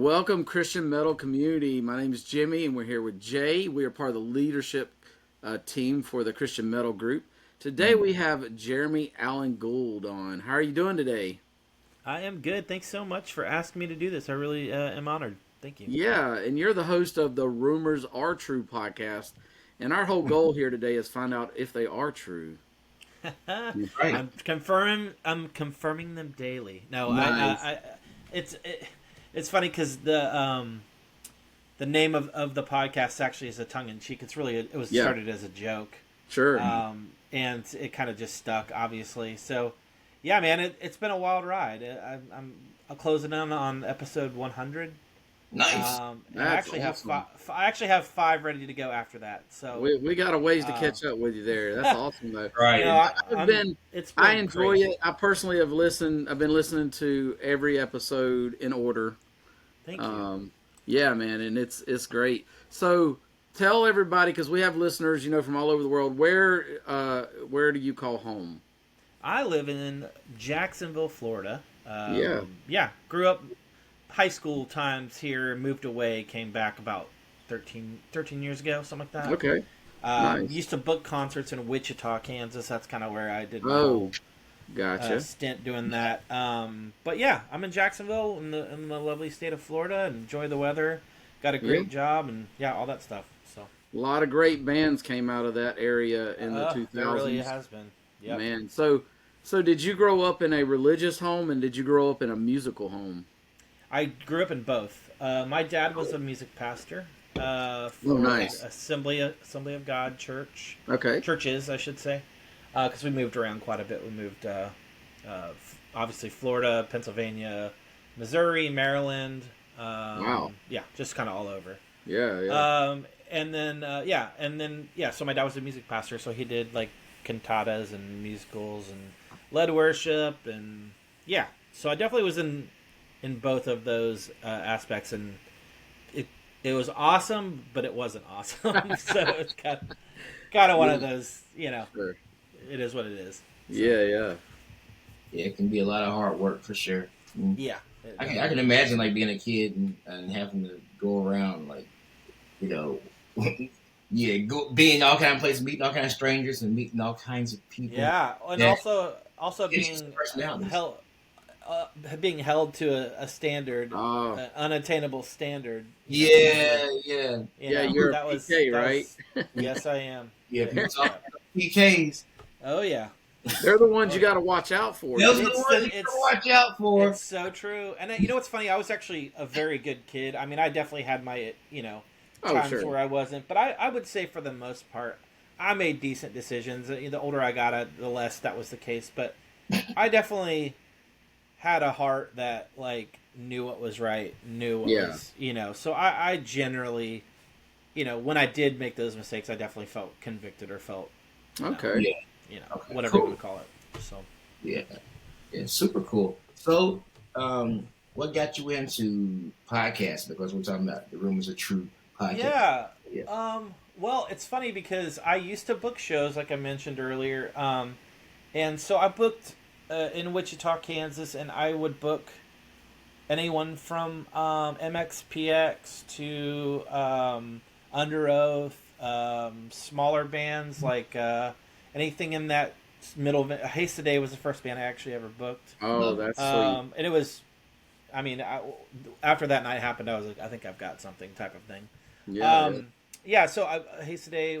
Welcome, Christian Metal community. My name is Jimmy, and we're here with Jay. We are part of the leadership team for the Christian Metal group. Today we have Jeremy Allen Gould on. How are you doing today? I am good. Thanks so much for asking me to do this. I really am honored. Thank you. Yeah, and you're the host of the Rumors Are True podcast. And our whole goal here today is find out if they are true. Right. I'm confirming them daily. No, Nice. it's funny because the name of the podcast actually is a tongue in cheek. It's really it was Yeah. started as a joke. Sure. And it kind of just stuck, obviously. So, yeah, man, it's been a wild ride. I'm closing in on episode 100. Nice. And That's I awesome. actually have 5 ready to go after that. So We got a ways to catch up with you there. That's awesome, though. Right. you know, it's been I enjoy crazy. it. I personally have listened. I've been listening to every episode in order. Thank you. Yeah, man, and it's great. So tell everybody, because we have listeners, from all over the world. Where do you call home? I live in Jacksonville, Florida. Yeah. Grew up high school times here, moved away, came back about 13 years ago, something like that. Okay. Nice. Used to book concerts in Wichita, Kansas. That's kind of where I did my Oh, gotcha. stint doing that. But yeah, I'm in Jacksonville in the lovely state of Florida and enjoy the weather. Got a great job and all that stuff. So A lot of great bands came out of that area in the 2000s. it really has been. Yep. Man, so did you grow up in a religious home and did you grow up in a musical home? I grew up in both. My dad was a music pastor for nice. Assembly of God church. Okay. Churches, I should say, because we moved around quite a bit. We moved, obviously, Florida, Pennsylvania, Missouri, Maryland. Wow. Yeah, just kind of all over. Yeah. And then, so my dad was a music pastor, so he did like cantatas and musicals and led worship, and so I definitely was in both of those aspects, and it was awesome, but it wasn't awesome. So it's kind of one of those, Sure. It is what it is. So, Yeah. Yeah, it can be a lot of hard work for sure. yeah. I can imagine like being a kid and having to go around like, being all kind of places, meeting all kind of strangers and meeting all kinds of people. Yeah, and Yeah. also being held to a standard, an unattainable standard. Yeah. You're a PK, right? Yes, I am. Yeah, people talk about PKs. Oh yeah. They're the ones you got to watch out for. Those are the ones you gotta watch out for. It's so true. And you know what's funny? I was actually a very good kid. I mean, I definitely had my times sure. where I wasn't, but I would say for the most part, I made decent decisions. The older I got, the less that was the case. But I definitely had a heart that like knew what was right, knew what was, So I generally, when I did make those mistakes, I definitely felt convicted or felt, Okay. Whatever you want to call it. So Yeah, super cool. So, what got you into podcasts? Because we're talking about the Rumors Are True podcast. Yeah. Well, it's funny because I used to book shows, like I mentioned earlier, and so I booked in Wichita, Kansas, and I would book anyone from MXPX to Under Oath, smaller bands like anything in that middle. Haste Today was the first band I actually ever booked. Oh, that's sweet. And it was, after that night happened, I was like, I think I've got something type of thing. Yeah. So Haste Today,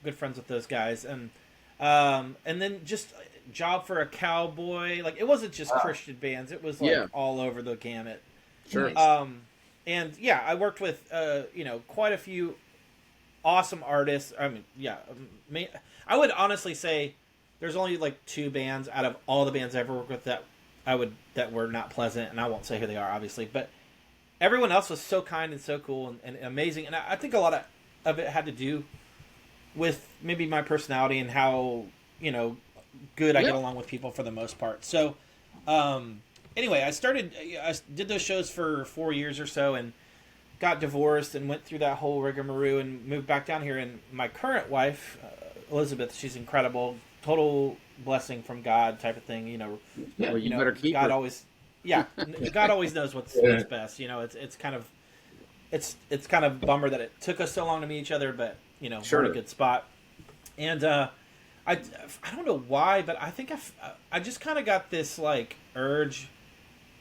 good friends with those guys, and then just Job for a Cowboy. Like it wasn't just Christian bands; it was like all over the gamut. Sure. And I worked with quite a few awesome artists. I would honestly say there's only like 2 bands out of all the bands I ever worked with that were not pleasant, and I won't say who they are, obviously, but everyone else was so kind and so cool and amazing, and I think a lot of it had to do with maybe my personality and how good I get along with people for the most part. So anyway, I did those shows for 4 years or so and got divorced and went through that whole rigmarole and moved back down here, and my current wife, Elizabeth, she's incredible, total blessing from God type of thing. Well, you better keep God her. always, yeah, God always knows what's best. You know, it's kind of a bummer that it took us so long to meet each other, but you know, we're in a good spot. And I don't know why, but I think I just kind of got this like urge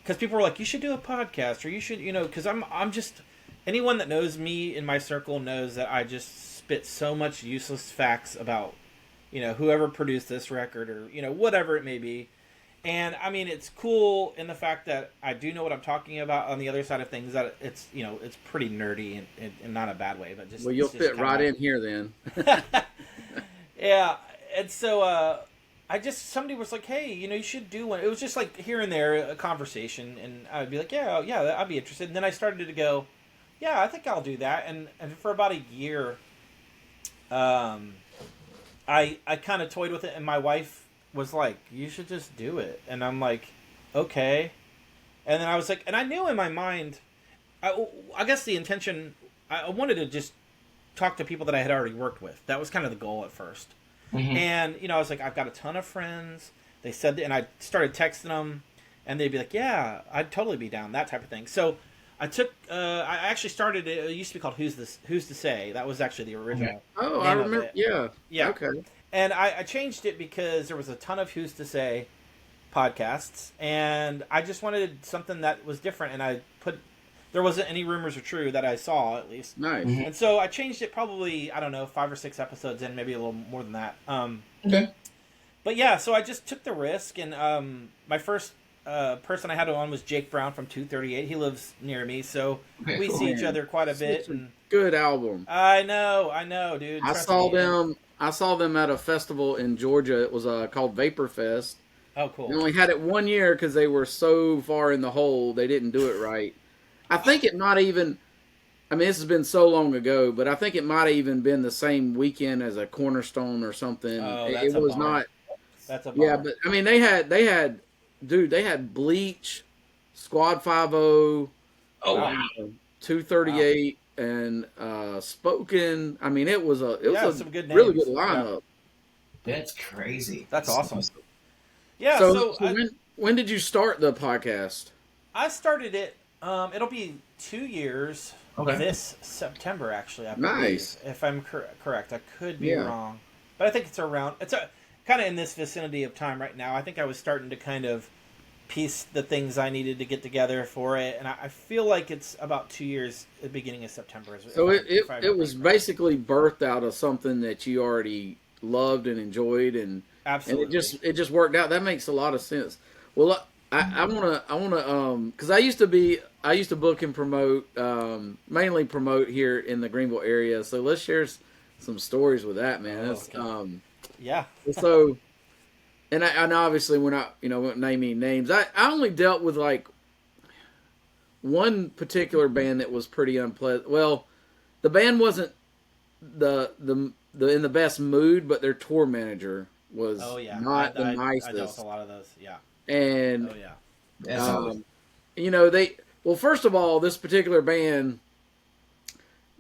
because people were like, you should do a podcast, or you should, you know, because I'm just, anyone that knows me in my circle knows that I just spit so much useless facts about, you know, whoever produced this record, or you know, whatever it may be. And I mean, it's cool in the fact that I do know what I'm talking about. On the other side of things, that it's, you know, it's pretty nerdy and not a bad way, but just, well, you'll fit right in here then. Yeah, and so somebody was like, hey, you know, you should do one. It was just like here and there a conversation, and I'd be like, yeah, I'd be interested. And then I started to go, yeah, I think I'll do that. And for about a year, I kind of toyed with it, and my wife was like, you should just do it. And I'm like, okay. And then I was like, and I knew in my mind, I guess the intention, I wanted to just talk to people that I had already worked with. That was kind of the goal at first. Mm-hmm. And, you know, I was like, I've got a ton of friends. They said, and I started texting them, and they'd be like, yeah, I'd totally be down, that type of thing. So I actually started, it used to be called Who's to Say. That was actually the original. Oh, I remember. Yeah. Okay. And I changed it because there was a ton of Who's to Say podcasts, and I just wanted something that was different, and there wasn't any rumors are true that I saw, at least. Nice. Mm-hmm. And so I changed it probably, I don't know, 5 or 6 episodes in, maybe a little more than that. Okay. But yeah, so I just took the risk, and my first person I had on was Jake Brown from 238. He lives near me, so we see each other quite a bit. And good album. I know, dude. I saw them at a festival in Georgia. It was called Vapor Fest. Oh, cool. They only had it 1 year because they were so far in the hole. They didn't do it right. I think it might even, I mean, this has been so long ago, but I think it might have even been the same weekend as a Cornerstone or something. Oh, it was not. That's a bummer. Yeah, but I mean, they had Bleach, Squad 5-0, wow. 238, and Spoken. I mean, it was some good really names. good lineup. Yeah. That's crazy. That's awesome. Yeah. So when did you start the podcast? I started it. It'll be 2 years this September, actually. I believe, nice. If I'm correct, I could be wrong, but I think it's kind of in this vicinity of time right now. I think I was starting to kind of piece the things I needed to get together for it, and I feel like it's about 2 years at the beginning of September. So it was basically birthed out of something that you already loved and enjoyed, and absolutely, and it just worked out. That makes a lot of sense. Well, I wanna because I used to book and promote, mainly promote here in the Greenville area. So let's share some stories with that, man. Yeah. So, and obviously we're not, won't name any names. I only dealt with like one particular band that was pretty unpleasant. Well, the band wasn't the in the best mood, but their tour manager was not the nicest. I dealt with a lot of those, yeah. And first of all, this particular band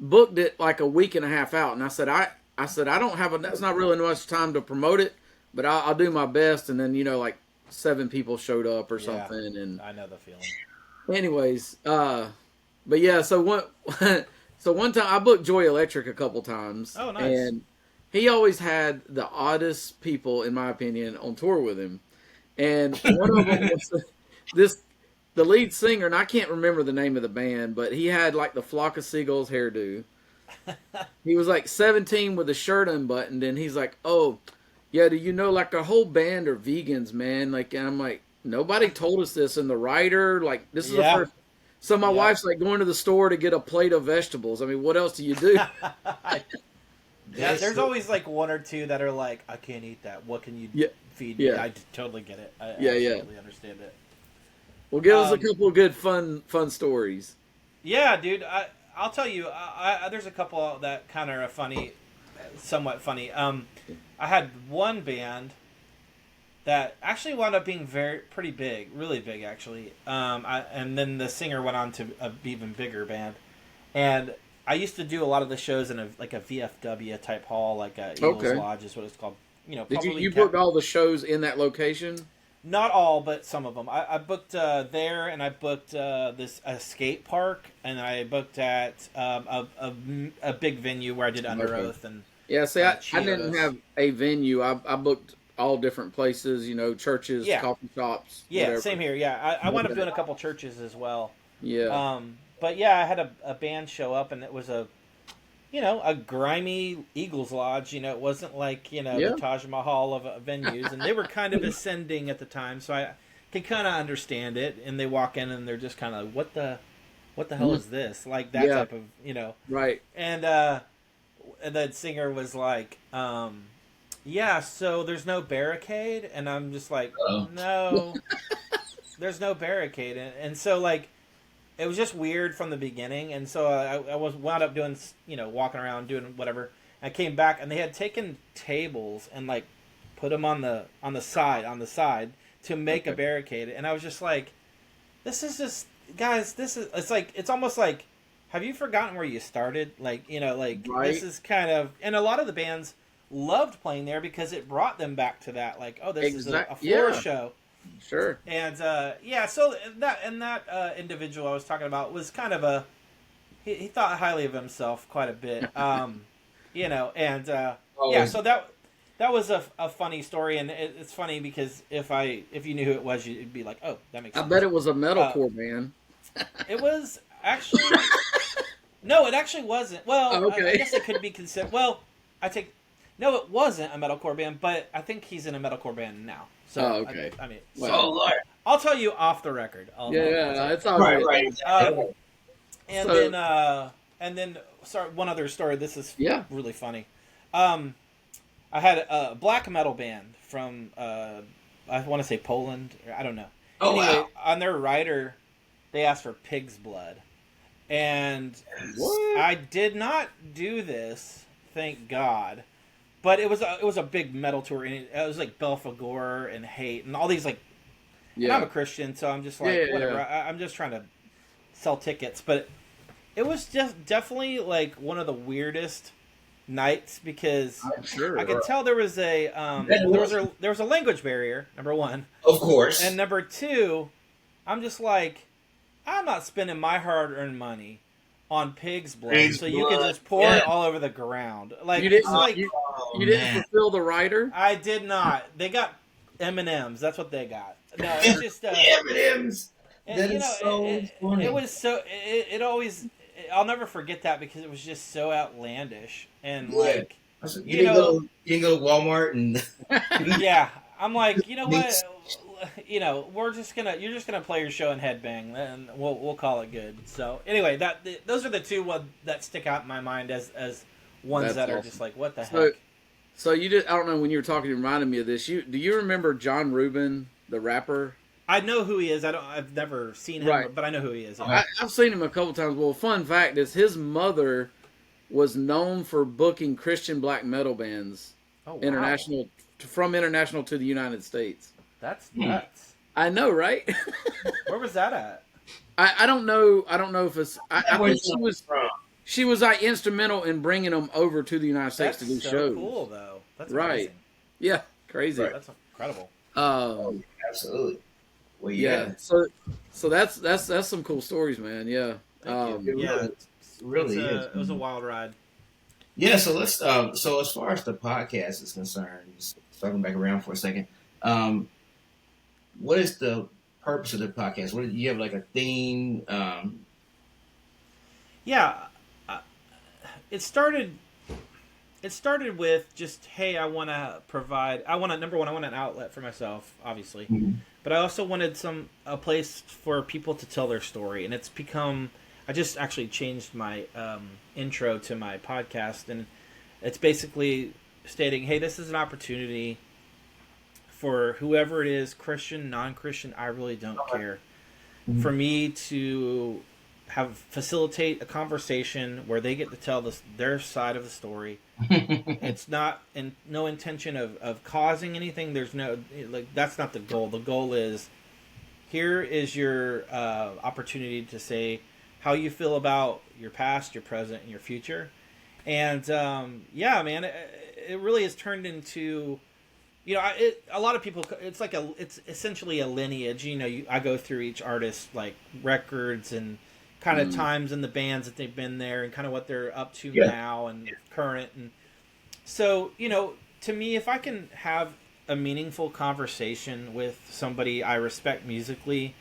booked it like a week and a half out, and I said I don't have that's not really much time to promote it, but I'll do my best. And then like 7 people showed up or something, and I know the feeling. Anyways, but yeah, so one time I booked Joy Electric a couple times. Oh, nice. And he always had the oddest people, in my opinion, on tour with him. And one of them was the lead singer, and I can't remember the name of the band, but he had like the Flock of Seagulls hairdo. He was like 17 with a shirt unbuttoned, and he's like, "Oh, yeah, do you know like our whole band are vegans, man?" Like, and I'm like, nobody told us this, and the writer, like, this is the first. So my wife's like going to the store to get a plate of vegetables. I mean, what else do you do? Yeah, there's always like 1 or 2 that are like, I can't eat that. What can you feed me? I totally get it. I absolutely understand it. Well, give us a couple of good fun stories. Yeah, dude. I'll tell you. There's a couple that kind of are funny, somewhat funny. I had one band that actually wound up being pretty big, really big actually. And then the singer went on to an even bigger band, and I used to do a lot of the shows in a VFW type hall, like a Eagles Lodge is what it's called. Did you book all the shows in that location? Not all, but some of them. I booked there, and I booked this skate park, and I booked at a big venue where I did Under Okay. Oath and Yeah, see, I didn't Chiodos. have a venue. I booked all different places, churches, Yeah, coffee shops, yeah, whatever. same here. Yeah, I wound up Okay. doing a couple churches as well. Yeah. But yeah, I had a band show up, and it was a grimy Eagles Lodge. It wasn't like the Yeah. Taj Mahal of venues, and they were kind of ascending at the time, so I can kind of understand it. And they walk in, and they're just kind of what the hell Mhm. is this? Like that Yeah. type of. Right. And the singer was like, yeah, so there's no barricade, and I'm just like, Uh-oh. no, there's no barricade, and so like it was just weird from the beginning, and so I was wound up doing walking around doing whatever. I came back, and they had taken tables and like put them on the side to make a Okay. barricade, and I was just like, this is just guys, it's almost like, have you forgotten where you started? Like like Right. this is kind of, and a lot of the bands loved playing there because it brought them back to that, like, oh, this is a floor Yeah. show. Sure. And yeah, so that individual I was talking about was kind of he thought highly of himself quite a bit, and yeah, Always. so that was a funny story, and it's funny because if you knew who it was, you'd be like, oh, that makes I sense. bet it was a Uh, metalcore band. it was actually no, it actually wasn't. Well, Oh, okay. I guess it could be considered. Well, I take no, it wasn't a metalcore band, but I think he's in a metalcore band now. So Oh, okay. I mean, Well, Oh Lord. I'll tell you off the record. Yeah, it's all Right, good. right. Exactly. And So- then sorry, one other story. This is Yeah. really funny. I had a black metal band from I want to say Poland. Or I don't know. Oh Anyway, wow. on their rider, they asked for pig's blood, and What? I did not do this, thank God. But it was a big metal tour, and it was like Belphegor and Hate and all these like. And I'm a Yeah. Christian, so I'm just like, Yeah, whatever. yeah. I'm just trying to sell tickets, but it was just definitely like one of the weirdest nights because I'm sure. I could tell there was there was a language barrier, number one, Of course. and number two, I'm just like, I'm not spending my hard-earned money on pig's blood, Pig's so you can blood, just pour yeah. it all over the ground. Like You it's didn't. like Oh, You didn't man. fulfill the rider. I did not. They got M&Ms. That's what they got. No, it's just M&M's. and, That is so funny. It was so it always. I'll never forget that because it was just so outlandish and Yeah. like I said, you you didn't know- go. You didn't go to Walmart and. yeah. I'm like, you know what? Mix. You're just gonna play your show and headbang, and we'll call it good. So anyway, those are the two that stick out in my mind as ones That's that are awesome. just like, what the So- heck? So you did. I don't know when you were talking. You reminded me of this. Do you remember John Rubin, the rapper? I know who he is. I've never seen him, Right. but I know who he is. Yeah. I've seen him a couple times. Well, fun fact is his mother was known for booking Christian black metal bands Oh, wow. from international to the United States. That's nuts. I know, right? Where was that at? I don't know. I don't know if it's. I Where's think he from? she was like instrumental in bringing them over to the United States That's to do so shows. cool, though. That's Right. amazing. Yeah, crazy. Right. That's incredible. Absolutely. Well, Yeah. yeah. So that's some cool stories, man. Yeah. Thank you. It Yeah. really is. It was a wild ride. Yeah, so let's. So as far as the podcast is concerned, just circling back around for a second, what is the purpose of the podcast? What do you have like a theme? Yeah, it started. It started with just, hey, I want to provide. Number one, I want an outlet for myself, obviously, but I also wanted a place for people to tell their story, and it's become. I just actually changed my intro to my podcast, and it's basically stating, hey, this is an opportunity for whoever it is, Christian, non-Christian, I really don't care, for me to facilitate a conversation where they get to tell their side of the story. It's not no intention of causing anything. There's that's not the goal. The goal is, here is your opportunity to say how you feel about your past, your present, and your future. And yeah, man, it really has turned into a lot of people, it's essentially a lineage. I go through each artist like records and kind of times in the bands that they've been there and kind of what they're up to now and current. And so, to me, if I can have a meaningful conversation with somebody I respect musically,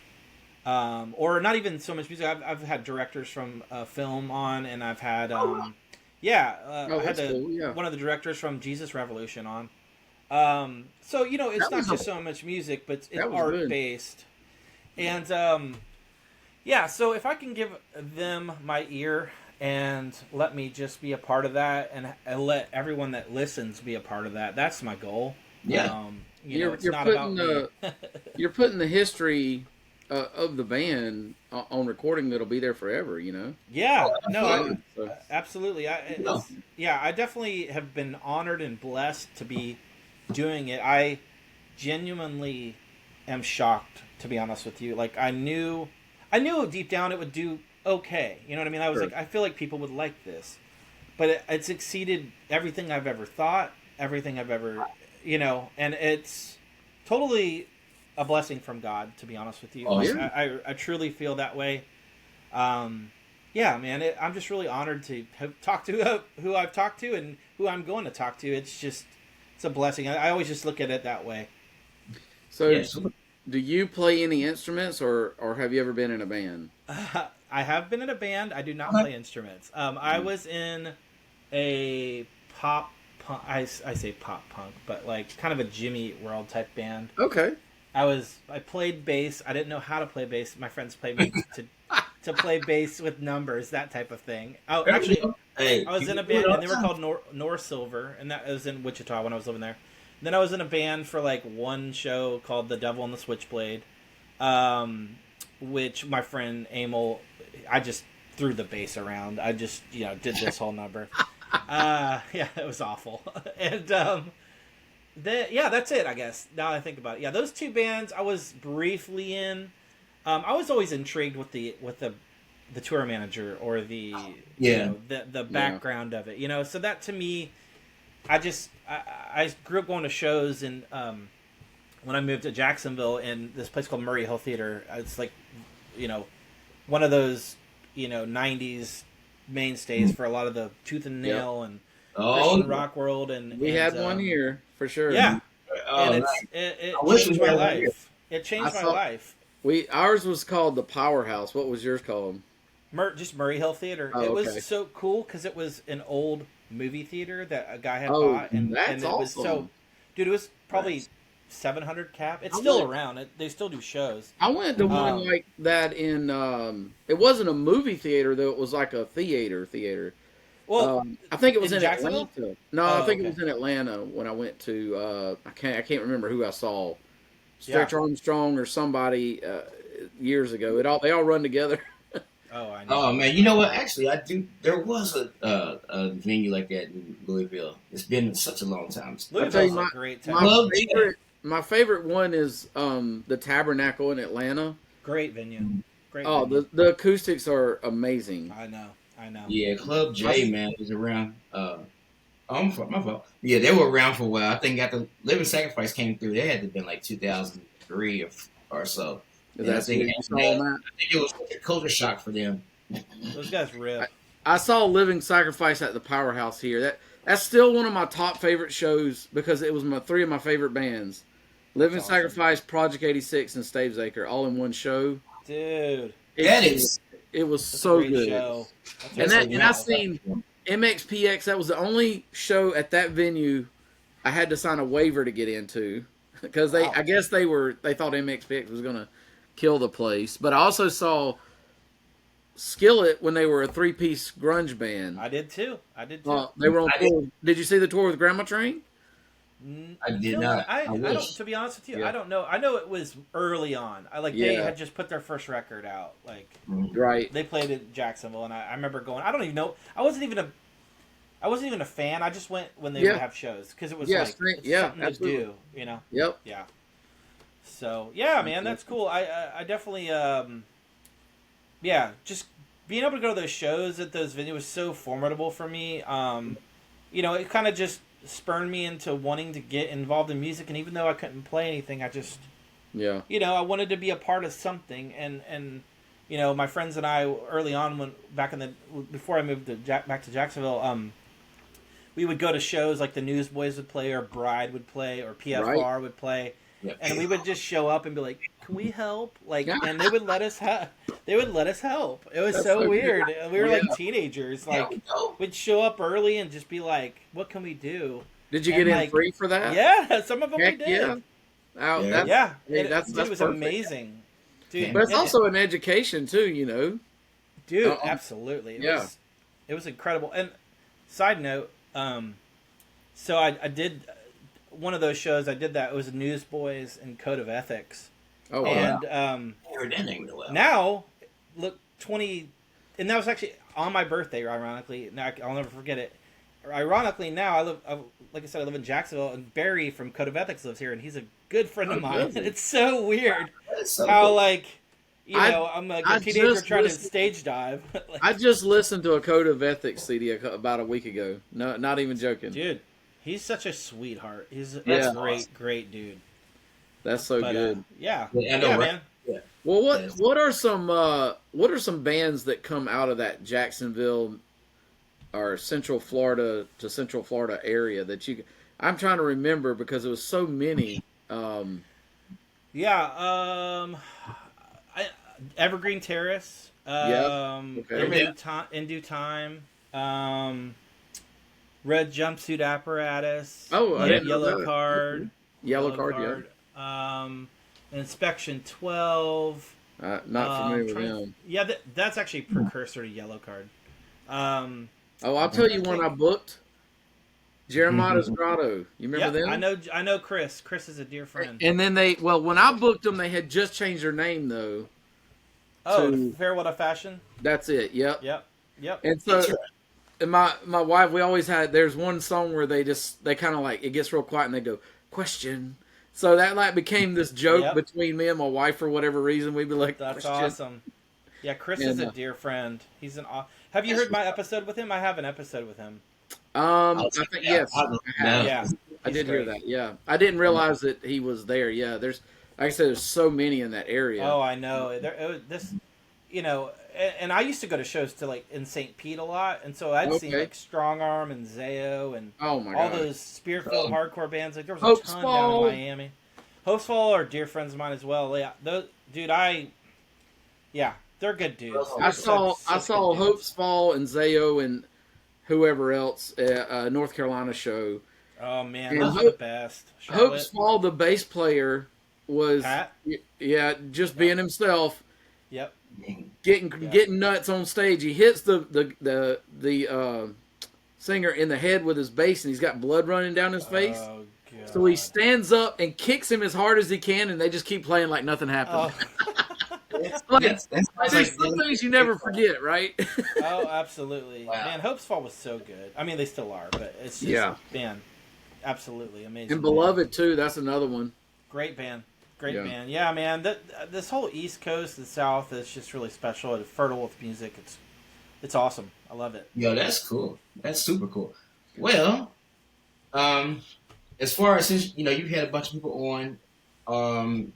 or not even so much music. I've had directors from film on, and I've had I had one of the directors from Jesus Revolution on. So it's not just so much music, but it's art based, and so if I can give them my ear and let me just be a part of that, and let everyone that listens be a part of that, that's my goal. Yeah, you're not putting about me. you're putting the history of the band on recording that'll be there forever. Yeah, So, absolutely. I definitely have been honored and blessed to be doing it. I genuinely am shocked, to be honest with you. Like I knew deep down it would do okay. You know what I mean? I was like, I feel like people would like this, but it's exceeded everything I've ever thought, everything I've ever, and it's totally a blessing from God, to be honest with you. Oh, yeah. I truly feel that way. Man, I'm just really honored to have talked to who I've talked to and who I'm going to talk to. It's a blessing. I always just look at it that way. So, do you play any instruments, or have you ever been in a band? I have been in a band. I do not play instruments. I was in a pop punk. I say pop punk, but like kind of a Jimmy Eat World type band. Okay. I played bass. I didn't know how to play bass. My friends played me to play bass with numbers, that type of thing. Oh, actually, I was in a band, and they were called North Silver, and that was in Wichita when I was living there. Then I was in a band for like one show called The Devil and the Switchblade, which my friend Emil, I just threw the bass around. I just did this whole number. It was awful, and that's it, I guess. Now I think about it. Yeah, those two bands I was briefly in. I was always intrigued with the tour manager or the background of it. So that to me, I grew up going to shows and when I moved to Jacksonville in this place called Murray Hill Theater. It's like one of those 90s mainstays for a lot of the Tooth and Nail and Christian rock world, and we had one here for sure. Yeah, and it changed my life. It changed my life. Ours was called the Powerhouse. What was yours called? Just Murray Hill Theater. Oh, it okay. was so cool because it was an old movie theater that a guy had bought, and that's it awesome. Was so, dude. It was probably 700 cap. It's still around. They still do shows. I went to one like that in. It wasn't a movie theater though. It was like a theater. Well, I think it was in Jacksonville? Atlanta. No, I think it was in Atlanta when I went to. I can't remember who I saw. Stretch Armstrong or somebody years ago. They all run together. Oh, I know. Oh man, you know what? Actually, I do. There was a venue like that in Louisville. It's been such a long time. Louisville's a great town. My favorite one is the Tabernacle in Atlanta. Great venue. The acoustics are amazing. I know. Yeah, Club J, man, was around. My fault. Yeah, they were around for a while. I think after Living Sacrifice came through, they had to have been like 2003 or so. I think it was such a culture shock for them. Those guys rip. I saw Living Sacrifice at the Powerhouse here. That's still one of my top favorite shows because it was three of my favorite bands. Living Sacrifice, Project 86, and Stavesacre all in one show. Dude. It was so good. Show. And I seen MXPX. That was the only show at that venue I had to sign a waiver to get into because I guess they thought MXPX was going to kill the place. But I also saw Skillet when they were a 3-piece grunge band. I did too. They were on tour. Did you see the tour with Grandma Train? I did not. I don't. To be honest with you, I don't know. I know it was early on. They had just put their first record out. Right. They played at Jacksonville, and I remember going. I don't even know. I wasn't even a fan. I just went when they would have shows because it was something to do. Yep. Yeah. So man, that's cool. I definitely just being able to go to those shows at those venues was so formidable for me. It kind of just spurned me into wanting to get involved in music. And even though I couldn't play anything, I just, Yeah. I wanted to be a part of something. And my friends and I early on, before I moved back to Jacksonville, we would go to shows like the Newsboys would play, or Bride would play, or PFR would play, and we would just show up and be like, "Can we help?" And they would let us help. It was so weird. Good. We were like teenagers. We'd show up early and just be like, "What can we do?" Did you get in free for that? Yeah, some of them we did. Yeah. It was amazing, dude. But it's also an education too, Dude, absolutely. It was incredible. And side note, so I did one of those shows. I did that. It was Newsboys and Code of Ethics. Oh, wow. And now, look, and that was actually on my birthday, ironically. Now I'll never forget it. Ironically, now like I said, I live in Jacksonville, and Barry from Code of Ethics lives here, and he's a good friend of mine. And it's so weird how cool. I'm a teenager trying to stage dive. I just listened to a Code of Ethics CD about a week ago. No, not even joking. Dude, he's such a sweetheart. He's a great dude. That's good. Man. Yeah. Well, what are some bands that come out of that Jacksonville or Central Florida area that I'm trying to remember because it was so many. Evergreen Terrace. In due time. Red Jumpsuit Apparatus. Oh, Yellow Card. Yellow Card. Yeah. Inspection 12. Not familiar with them. Yeah, that's actually precursor to Yellow Card. I'll tell you when I booked. Jeremiah's Grotto. You remember them? I know Chris. Chris is a dear friend. And then when I booked them, they had just changed their name though. Oh, Farewell to Fashion? That's it. Yep. And so, and my wife, we always had. There's one song where they kind of like it gets real quiet and they go question. So that became this joke between me and my wife for whatever reason. We'd be like, "That's question. Awesome." Yeah, Chris is a dear friend. He's Have you heard my episode with him? I have an episode with him. I think yes. I did hear that. Yeah, I didn't realize that he was there. Yeah, like I said, there's so many in that area. Oh, I know. And I used to go to shows in St. Pete a lot, and so I'd see Strong Arm and Zayo and all those Spearfield hardcore bands. There was a ton down in Miami. Hopesfall are dear friends of mine as well. Yeah, they're good dudes. I saw Hopesfall and Zayo and whoever else at a North Carolina show. Oh man, those are the best. Hopesfall, the bass player, was Pat? Just being himself. Yep. Getting nuts on stage. He hits the singer in the head with his bass, and he's got blood running down his face. Oh, God. So he stands up and kicks him as hard as he can, and they just keep playing like nothing happened. There's some things you never forget, right? Oh, absolutely. Wow. Man, Hopesfall was so good. I mean, they still are, but it's just, man, absolutely amazing. And Beloved, too. That's another one. Great band. Band. Yeah, man. This whole East Coast and South is just really special and fertile with music. It's awesome. I love it. Yo, that's cool. That's super cool. Well, as far as since you've had a bunch of people on,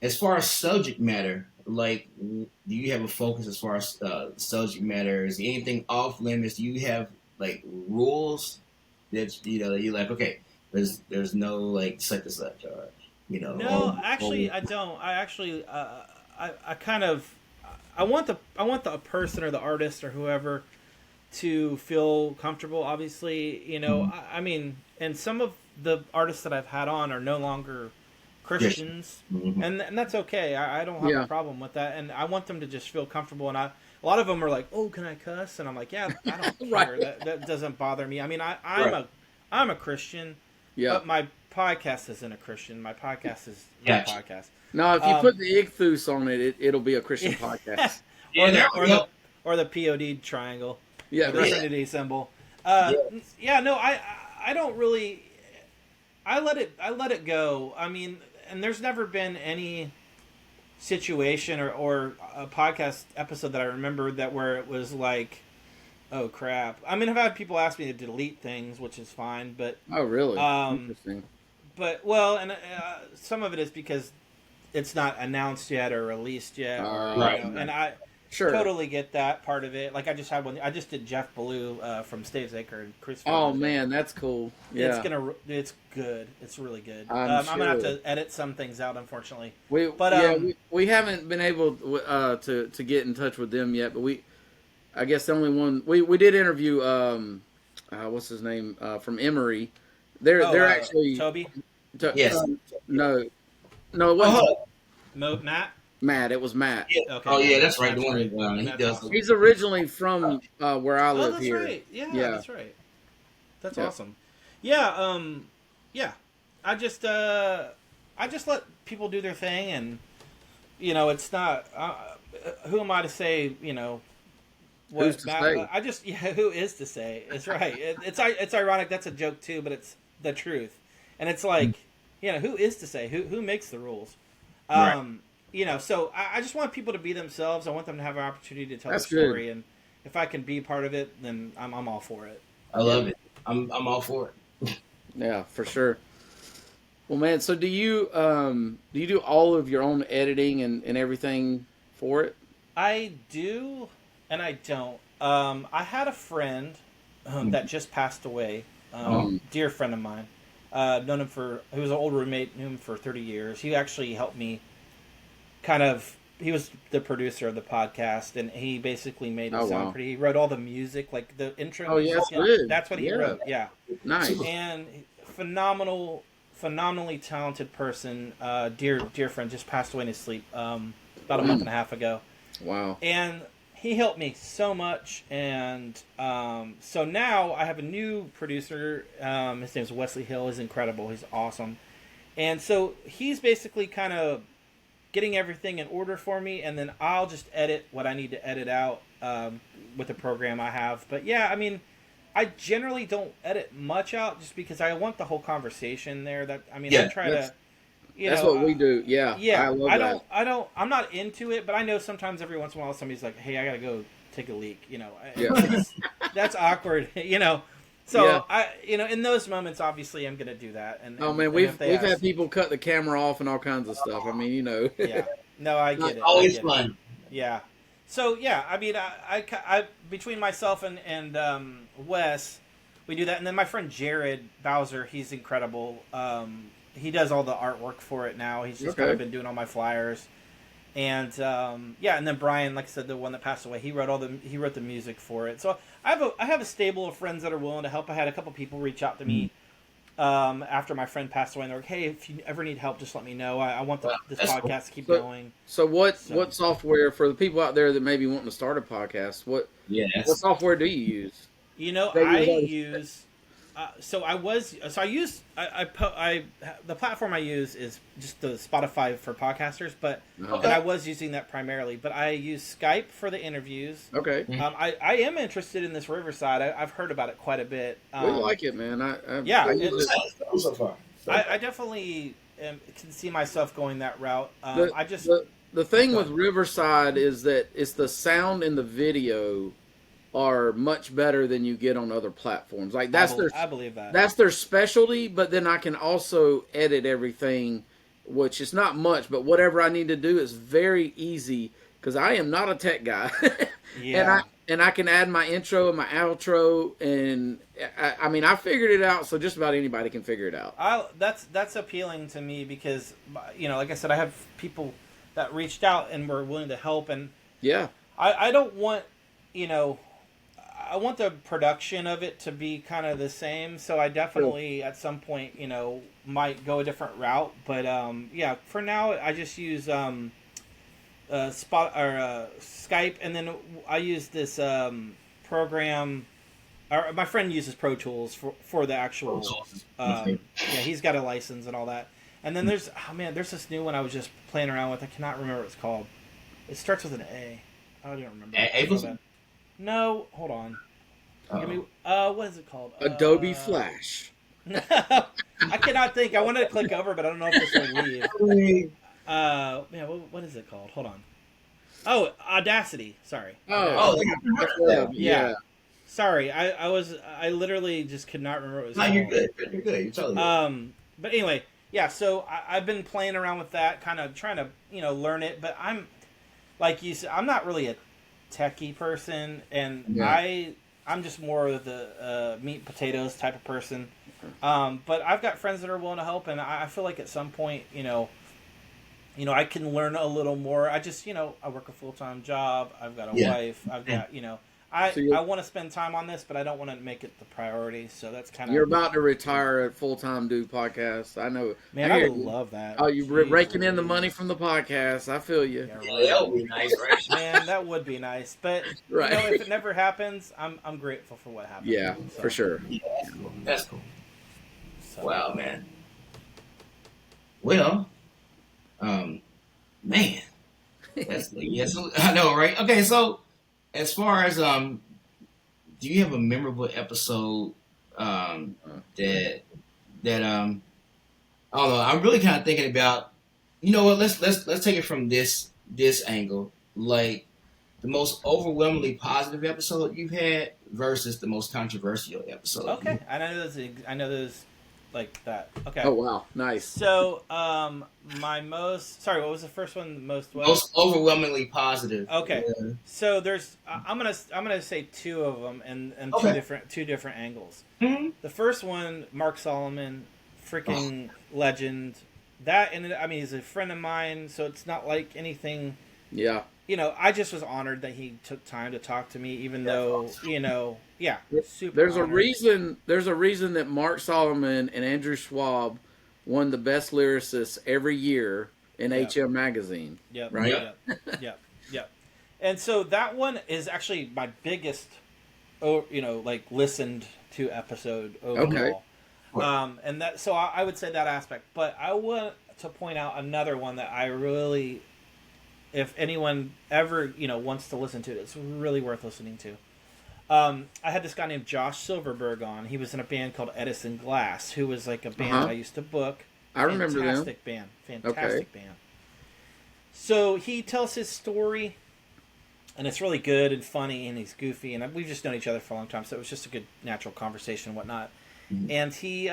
as far as subject matter, do you have a focus as far as subject matter? Is anything off limits? Do you have rules that you're like, okay, there's no such and such, or No, actually, I don't. I actually, I kind of, I want the person or the artist or whoever to feel comfortable. Obviously, I mean, and some of the artists that I've had on are no longer Christians, and that's okay. I don't have a problem with that, and I want them to just feel comfortable. And a lot of them are like, "Oh, can I cuss?" And I'm like, "Yeah, I don't care. That doesn't bother me. I mean, I'm a Christian, but my podcast isn't a Christian. My podcast is my podcast." No, if you put the ichthus on it, it'll be a Christian podcast. or the POD triangle. Yeah, the Trinity symbol. I don't really. I let it go. I mean, and there's never been any situation or a podcast episode that I remember where it was like, Oh crap! I mean, I've had people ask me to delete things, which is fine, but Oh, really? um, Interesting. but well, and some of it is because it's not announced yet or released yet, or Right. and I Sure. totally get that part of it. Like I just had one. I just did Jeff Ballou from Stavesacre and Chris. Oh man, that's cool. Yeah, It's good. It's really good. I'm I'm gonna have sure. to edit some things out, unfortunately. we But yeah we haven't been able to get in touch with them yet, but I guess the only one we did interview what's his name from Emory. They're actually Toby, Yes. no it wasn't Oh, Matt. Matt. It was Matt. yeah. Okay, Oh, yeah, yeah, that's right. The that's one right. that he That's does. awesome. He's originally from where I Oh, live that's here. right. Yeah, Yeah. that's right. That's Yeah. awesome. Yeah, yeah. I just let people do their thing, and it's not. Who am I to say? What? Who's to say? I just Who is to say? It's right. It's ironic. That's a joke too, but it's the truth, and it's like who is to say? Who makes the rules? Right. So I just want people to be themselves. I want them to have an opportunity to tell That's their story, good. and if I can be part of it, then I'm all for it. I love it. I'm all for it. Yeah, for sure. Well, man, so do you do all of your own editing and everything for it? I do, and I don't. I had a friend that just passed away. Dear friend of mine. Known him he was an old roommate, knew him for 30 years. He actually helped me he was the producer of the podcast, and he basically made it sound pretty. He wrote all the music, like the intro. Oh, music. yes, good. That's what he wrote. Yeah, Nice. and phenomenally talented person. Dear friend, just passed away in his sleep about a month and a half ago. Wow. And he helped me so much, and so now I have a new producer. His name's Wesley Hill. He's incredible. He's awesome, and so he's basically kind of getting everything in order for me, and then I'll just edit what I need to edit out with the program I have. But yeah, I mean, I generally don't edit much out just because I want the whole conversation there. I try to. That's what we do. Yeah. Yeah, I love that. I'm not into it, but I know sometimes every once in a while somebody's like, "Hey, I gotta go take a leak," Yeah. That's awkward, So Yeah. in those moments, obviously, I'm gonna do that. Oh man, we've had people cut the camera off and all kinds of stuff. I mean, Yeah, no, I get it. Always I get fun. it. Yeah. So yeah, I mean, I between myself and Wes, we do that, and then my friend Jared Bowser, he's incredible. He does all the artwork for it now. He's just kind of been doing all my flyers, and and then Brian, like I said, the one that passed away, he wrote the music for it. So I have a stable of friends that are willing to help. I had a couple people reach out to me after my friend passed away, and they're like, "Hey, if you ever need help, just let me know. I want this podcast to keep going." So what software for the people out there that may be wanting to start a podcast? What software do you use? The platform I use is just the Spotify for podcasters, and I was using that primarily. But I use Skype for the interviews. Okay. I am interested in this Riverside. I've heard about it quite a bit. We like it, man. I So far. I definitely can see myself going that route. The thing with Riverside is that it's the sound and the video are much better than you get on other platforms. Like I believe that. That's their specialty, but then I can also edit everything, which is not much, but whatever I need to do is very easy because I am not a tech guy. Yeah. and I can add my intro and my outro, and I mean I figured it out, so just about anybody can figure it out. That's appealing to me because like I said, I have people that reached out and were willing to help, and yeah, I don't want I want the production of it to be kind of the same, so I definitely at some point might go a different route, but for now I just use Skype, and then I use this program. Or my friend uses Pro Tools for the actual. He's got a license and all that. And then there's this new one I was just playing around with. I cannot remember what it's called. It starts with an A. I don't remember. Ableton? No, hold on. Give me, what is it called? Adobe Flash. I cannot think. I wanted to click over, but I don't know if this will leave. What is it called? Hold on. Oh, Audacity. Sorry. Oh, yeah. Sorry, I literally just could not remember what it was No, called. you're good. You're good. You're totally good. But anyway, yeah. So I've been playing around with that, kind of trying to learn it. But I'm like you said, I'm not really a techie person, and Yeah. I'm just more of the meat and potatoes type of person. But I've got friends that are willing to help, and I feel like at some point, I can learn a little more. I just, I work a full time job. I've got a Yeah. wife. I've Yeah. got, I So you're, I want to spend time on this, but I don't want to make it the priority. So that's kind you're of, about to retire at full time do podcasts. I know. man, I I hear would you. love that. Oh, you Jeez raking in the Louise. money from the podcast. I feel you. Yeah, Yeah, that right. would be nice, right? Man, that would be nice. But Right. if it never happens, I'm grateful for what happened. Yeah, So, for sure. Yeah, that's cool. That's cool. So. Wow, man. Well, man, that's yes, I know, right? Okay, so as far as do you have a memorable episode that I don't know? I'm really kind of thinking about. You know what? Let's take it from this angle. Like the most overwhelmingly positive episode you've had versus the most controversial episode. Okay, I know those like that. Okay. Oh wow, nice. So, my most sorry, what was the first one? Most what? Most overwhelmingly positive. Okay. Yeah. So there's I'm gonna say two of them and Okay. two different angles. Mhm. The first one, Mark Solomon, freaking legend. That and I mean he's a friend of mine, so it's not like anything. Yeah. I just was honored that he took time to talk to me, even though yeah, super. There's a honored. reason. There's a reason that Mark Solomon and Andrew Schwab won the best lyricists every year in Yeah. HM magazine. Yep. Right? Yep. And so that one is actually my biggest, like listened to episode overall. And that so I would say that aspect, but I want to point out another one that I really, if anyone ever wants to listen to it, it's really worth listening to. I had this guy named Josh Silverberg on. He was in a band called Edison Glass, who was like a band that I used to book. I remember them. Fantastic band. So he tells his story, and it's really good and funny, and he's goofy, and we've just known each other for a long time, so it was just a good natural conversation and whatnot. Mhm. And he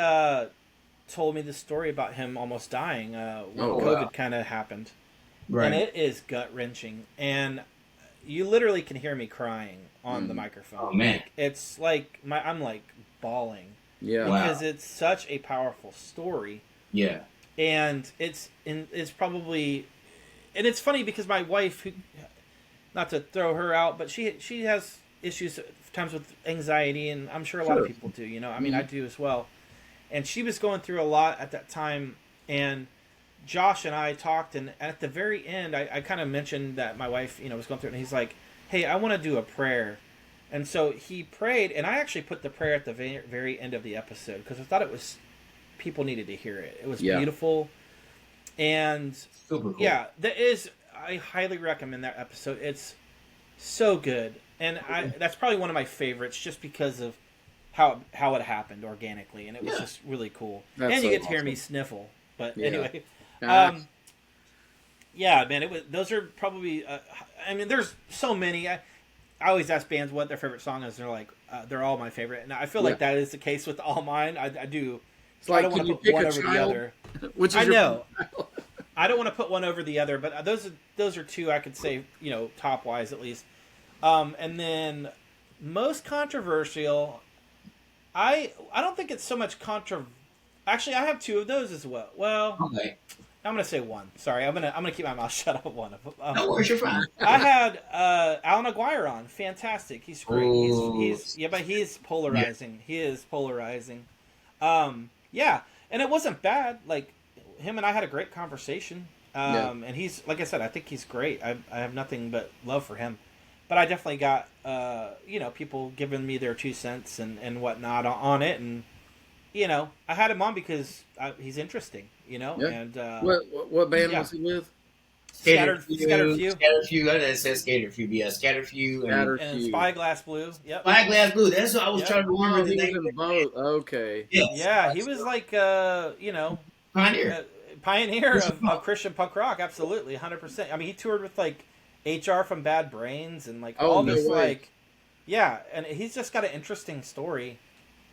told me the story about him almost dying when Oh, COVID wow. kind of happened. Right. And it is gut-wrenching. And you literally can hear me crying on the Mm. microphone. Oh, man. It's like, I'm like bawling. Yeah. Wow. Because it's such a powerful story. Yeah. And it's probably... And it's funny because my wife, who, not to throw her out, but she has issues at times with anxiety, and I'm sure a lot of Sure. people do, I mean, I do as well. And she was going through a lot at that time, and Josh and I talked, and at the very end, I kind of mentioned that my wife, was going through it, and he's like, hey, I want to do a prayer. And so he prayed, and I actually put the prayer at the very, very end of the episode, because I thought people needed to hear it. It was beautiful. And Super cool. yeah, I highly recommend that episode. It's so good. And that's probably one of my favorites just because of how it happened organically, and it was just really cool. That's and you so get to hear awesome. me sniffle. But Yeah. anyway, Ah. yeah, man, those are probably. I mean, there's so many. I always ask bands what their favorite song is. And they're like, they're all my favorite, and I feel like that is the case with all mine. I do. It's like, I don't can want you to put pick one a over the child? other. Which is I your know. I don't want to put one over the other, but those are two I could say, top wise at least. And then most controversial, I don't think it's so much Actually, I have two of those as well. Well, Okay. I'm gonna say one. Sorry, I'm gonna keep my mouth shut on one. No worries, you're fine. I had Alan Aguirre on. Fantastic. He's great. Ooh. But he's polarizing. He is polarizing. Yeah, and it wasn't bad. Like him and I had a great conversation. And he's, like I said, I think he's great. I have nothing but love for him. But I definitely got people giving me their 2 cents and whatnot on it, and I had him on because he's interesting. And What band was he with? Scattered Few. Scattered Few. That says Scattered Few. Yeah, Scattered Few. Scattered And Few. Spyglass Blue. Yep. Spyglass Blue. That's what I was trying to remember Oh, the he was name. in both. Okay. Yeah, he was like Pioneer. pioneer of Christian punk rock. Absolutely, 100%. I mean, he toured with like HR from Bad Brains and like Oh, all no this way. like Yeah, and he's just got an interesting story.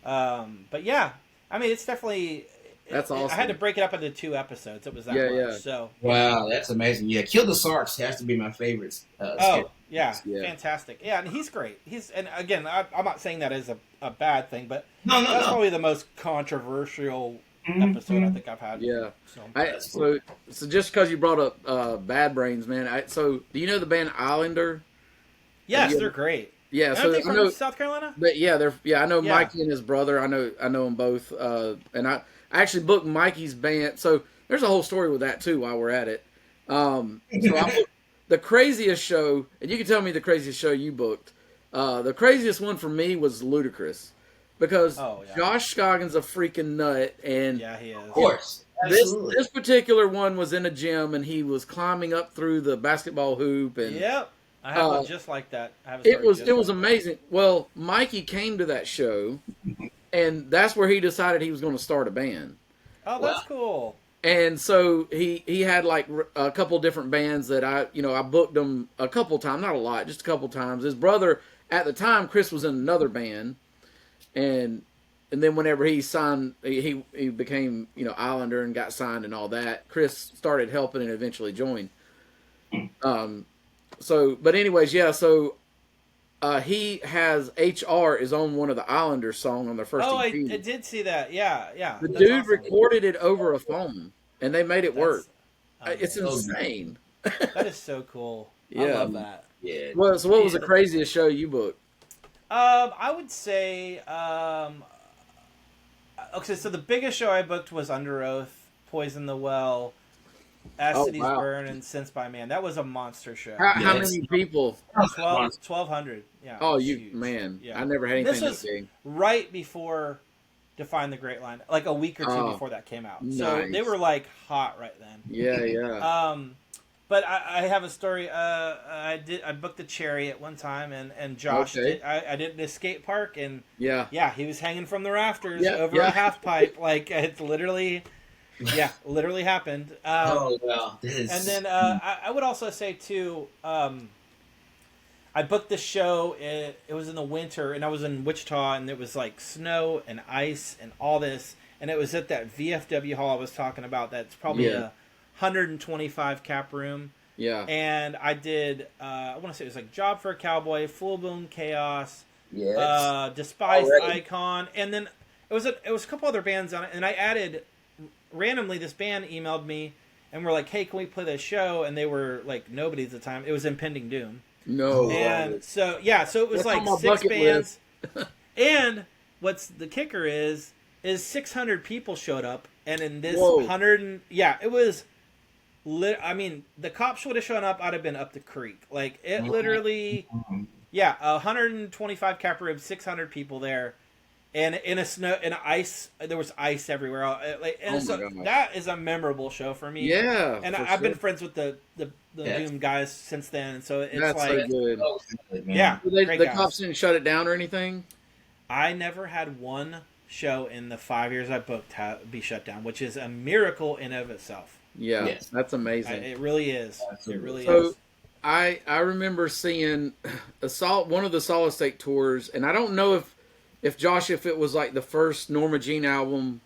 But yeah, I mean, it's definitely. That's awesome. I had to break it up into 2 episodes. It was that much. Yeah. So Wow, that's amazing. Yeah, Kill the Sarks has to be my favorite. oh yeah, Yeah. fantastic. Yeah, and he's great. And again, I'm not saying that as a bad thing, but No, that's no. probably the most controversial Mhm. episode I think I've had. Yeah. So So just because you brought up Bad Brains, man. So do you know the band Islander? yes, you- they're great. Yeah. Aren't So they I from know. South Carolina? But yeah, I know Yeah. Mikey and his brother. I know them both. And I actually booked Mikey's band. So there's a whole story with that too. While we're at it, so I booked the craziest show, and you can tell me the craziest show you booked. The craziest one for me was Ludacris, because Oh, yeah. Josh Scoggins a freaking nut, and Yeah, he is. Of course. Absolutely. this particular one was in a gym, and he was climbing up through the basketball hoop, and Yep. I have one just like that. I have a it story was just it was like that. amazing. Well, Mikey came to that show, and that's where he decided he was going to start a band. Oh, that's cool. And so he had like a couple different bands that I booked him a couple times, not a lot, just a couple times. His brother at the time, Chris, was in another band, and then whenever he signed, he became Islander and got signed and all that. Chris started helping and eventually joined. So, but anyways, yeah. So he has HR is on one of the Islanders song on their first Oh, I EP. did see that. Yeah, yeah. The That's dude awesome. recorded it over a phone, and they made it work. It's amazing. insane. That is so cool. I Yeah. love that. Yeah. Well, so what was the craziest show you booked? I would say, okay, so the biggest show I booked was Under Oath, Poison the Well, As Oh, Cities wow. Burn, and Since by Man. That was a monster show. How Yes. many people? 1,200. Yeah. Oh, it was you huge. man! Yeah. I never had This anything was that big. right before Define the Great Line, like a week or two Oh, before that came out. So nice. they were like hot right then. Yeah. But I have a story. I booked the Cherry at one time, and Josh Okay. I did an escape park, and Yeah. he was hanging from the rafters Yeah, over yeah. a half pipe. Like it literally happened. Oh wow. And then I would also say too, I booked the show. It was in the winter, and I was in Wichita, and it was like snow and ice and all this, and it was at that VFW hall I was talking about. That's probably Yeah. a 125 cap room. Yeah. And I did. I want to say it was like Job for a Cowboy, Full Blown Chaos, Yes. Despised Already. Icon, and then it was a couple other bands on it, and I added randomly. This band emailed me and were like, "Hey, can we play this show?" And they were like nobody at the time. It was Impending Doom. No. And so so it was That's on like my 6 bucket bands. And what's the kicker is 600 people showed up, and in this Whoa. 100, it was. I mean, the cops would have shown up. I'd have been up the creek. Like it literally, 125 cap ribs, 600 people there, and in a snow, in ice. There was ice everywhere. And Oh so my gosh. that is a memorable show for me. Yeah. And for I've been sure. friends with the Yes. Doom guys since then. So it's That's like, so good. Oh, good, man. yeah, The great guys. cops didn't shut it down or anything. I never had one show in the 5 years I booked be shut down, which is a miracle in of itself. Yeah. Yes. That's amazing. It really is. Absolutely. It really So is. I remember seeing one of the Solid State tours, and I don't know if Josh, if it was like the first Norma Jean album.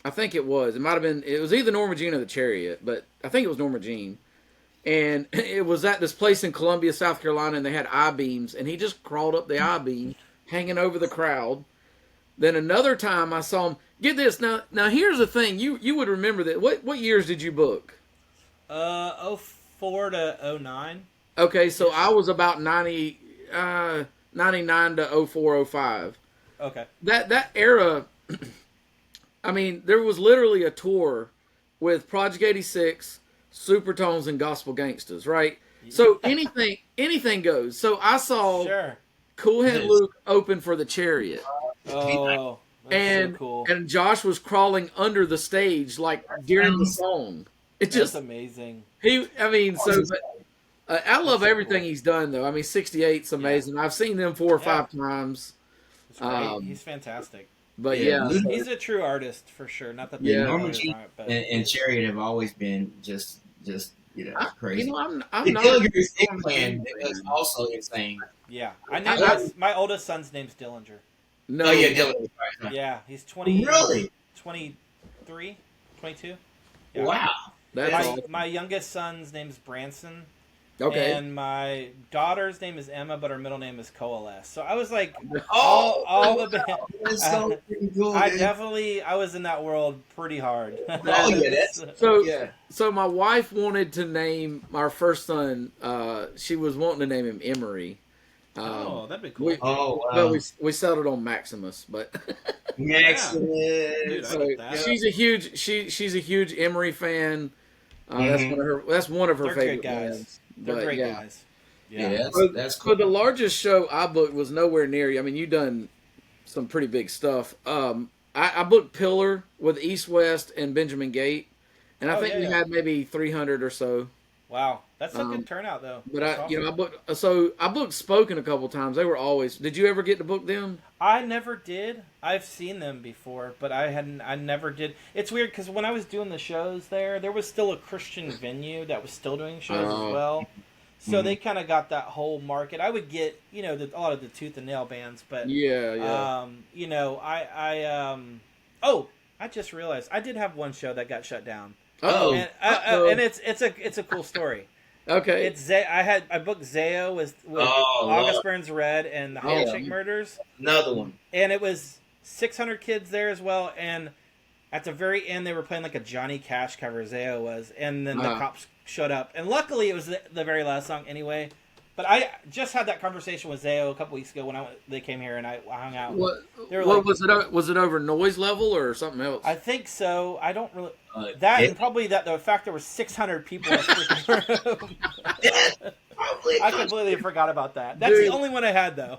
I think it was. It might have been. It was either Norma Jean or the Chariot, but I think it was Norma Jean. And it was at this place in Columbia, South Carolina, and they had I-beams, and he just crawled up the I-beam, hanging over the crowd. Then another time I saw him. Get this now. Now here's the thing. You would remember that. What years did you book? 04 to 09. Okay, so I was about 99 to 04, 05. Okay. That era, I mean, there was literally a tour with Project 86, Supertones, and Gospel Gangsters, right? So anything goes. So I saw Sure. Cool Hand Luke open for the Chariot. Oh, that's And so cool. and Josh was crawling under the stage like during the song. It That's just amazing. I love everything he's done though. I mean, 68's amazing. I've seen them 4 or 5 times. It's great. He's fantastic. But Yeah, yeah, He's a true artist for sure. Not that Yeah. they Norma know Jean it, but and Chariot have always been just It's crazy. I'm The not. Dillinger Estate Plan is also insane. Yeah, I named my oldest son's name's Dillinger. No. Oh yeah, Dillinger. Right. Yeah, he's Really? 23, 22. Yeah. Wow. That's my, awesome. my youngest son's name's Branson. Okay. And my daughter's name is Emma, but her middle name is Coalesce. So I was like, Oh, all the band. that's so freaking cool. I was in that world pretty hard. Oh yeah, that's So my wife wanted to name our first son. She was wanting to name him Emery. That'd be cool. wow. Well, we settled on Maximus, but Maximus. Dude, I so get that. she's a huge Emery fan. That's one of her They're favorite good guys. bands. They're But, great yeah. guys. Yeah, that's So cool. the largest show I booked was nowhere near you. I mean, you done some pretty big stuff. I booked Pillar with East West and Benjamin Gate, and I think we had maybe 300 or so. Wow, that's a good turnout though. But That's awesome. I booked Spoken a couple times. They were always. Did you ever get to book them? I never did. I've seen them before, but I never did. It's weird because when I was doing the shows there was still a Christian venue that was still doing shows as well. So they kind of got that whole market. I would get, a lot of the tooth and nail bands, but I just realized I did have one show that got shut down. And it's a cool story. Okay. I booked Zayo with August Burns Red and the Hollow Chick Murders. Another one. And it was 600 kids there as well. And at the very end, they were playing like a Johnny Cash cover. Zayo was, and then the cops showed up. And luckily, it was the very last song anyway. But I just had that conversation with Zayo a couple weeks ago when they came here and I hung out. What was it over noise level or something else? I think so. I don't really. And probably the fact there were 600 people in the freaking room. I completely forgot about that. That's the only one I had though.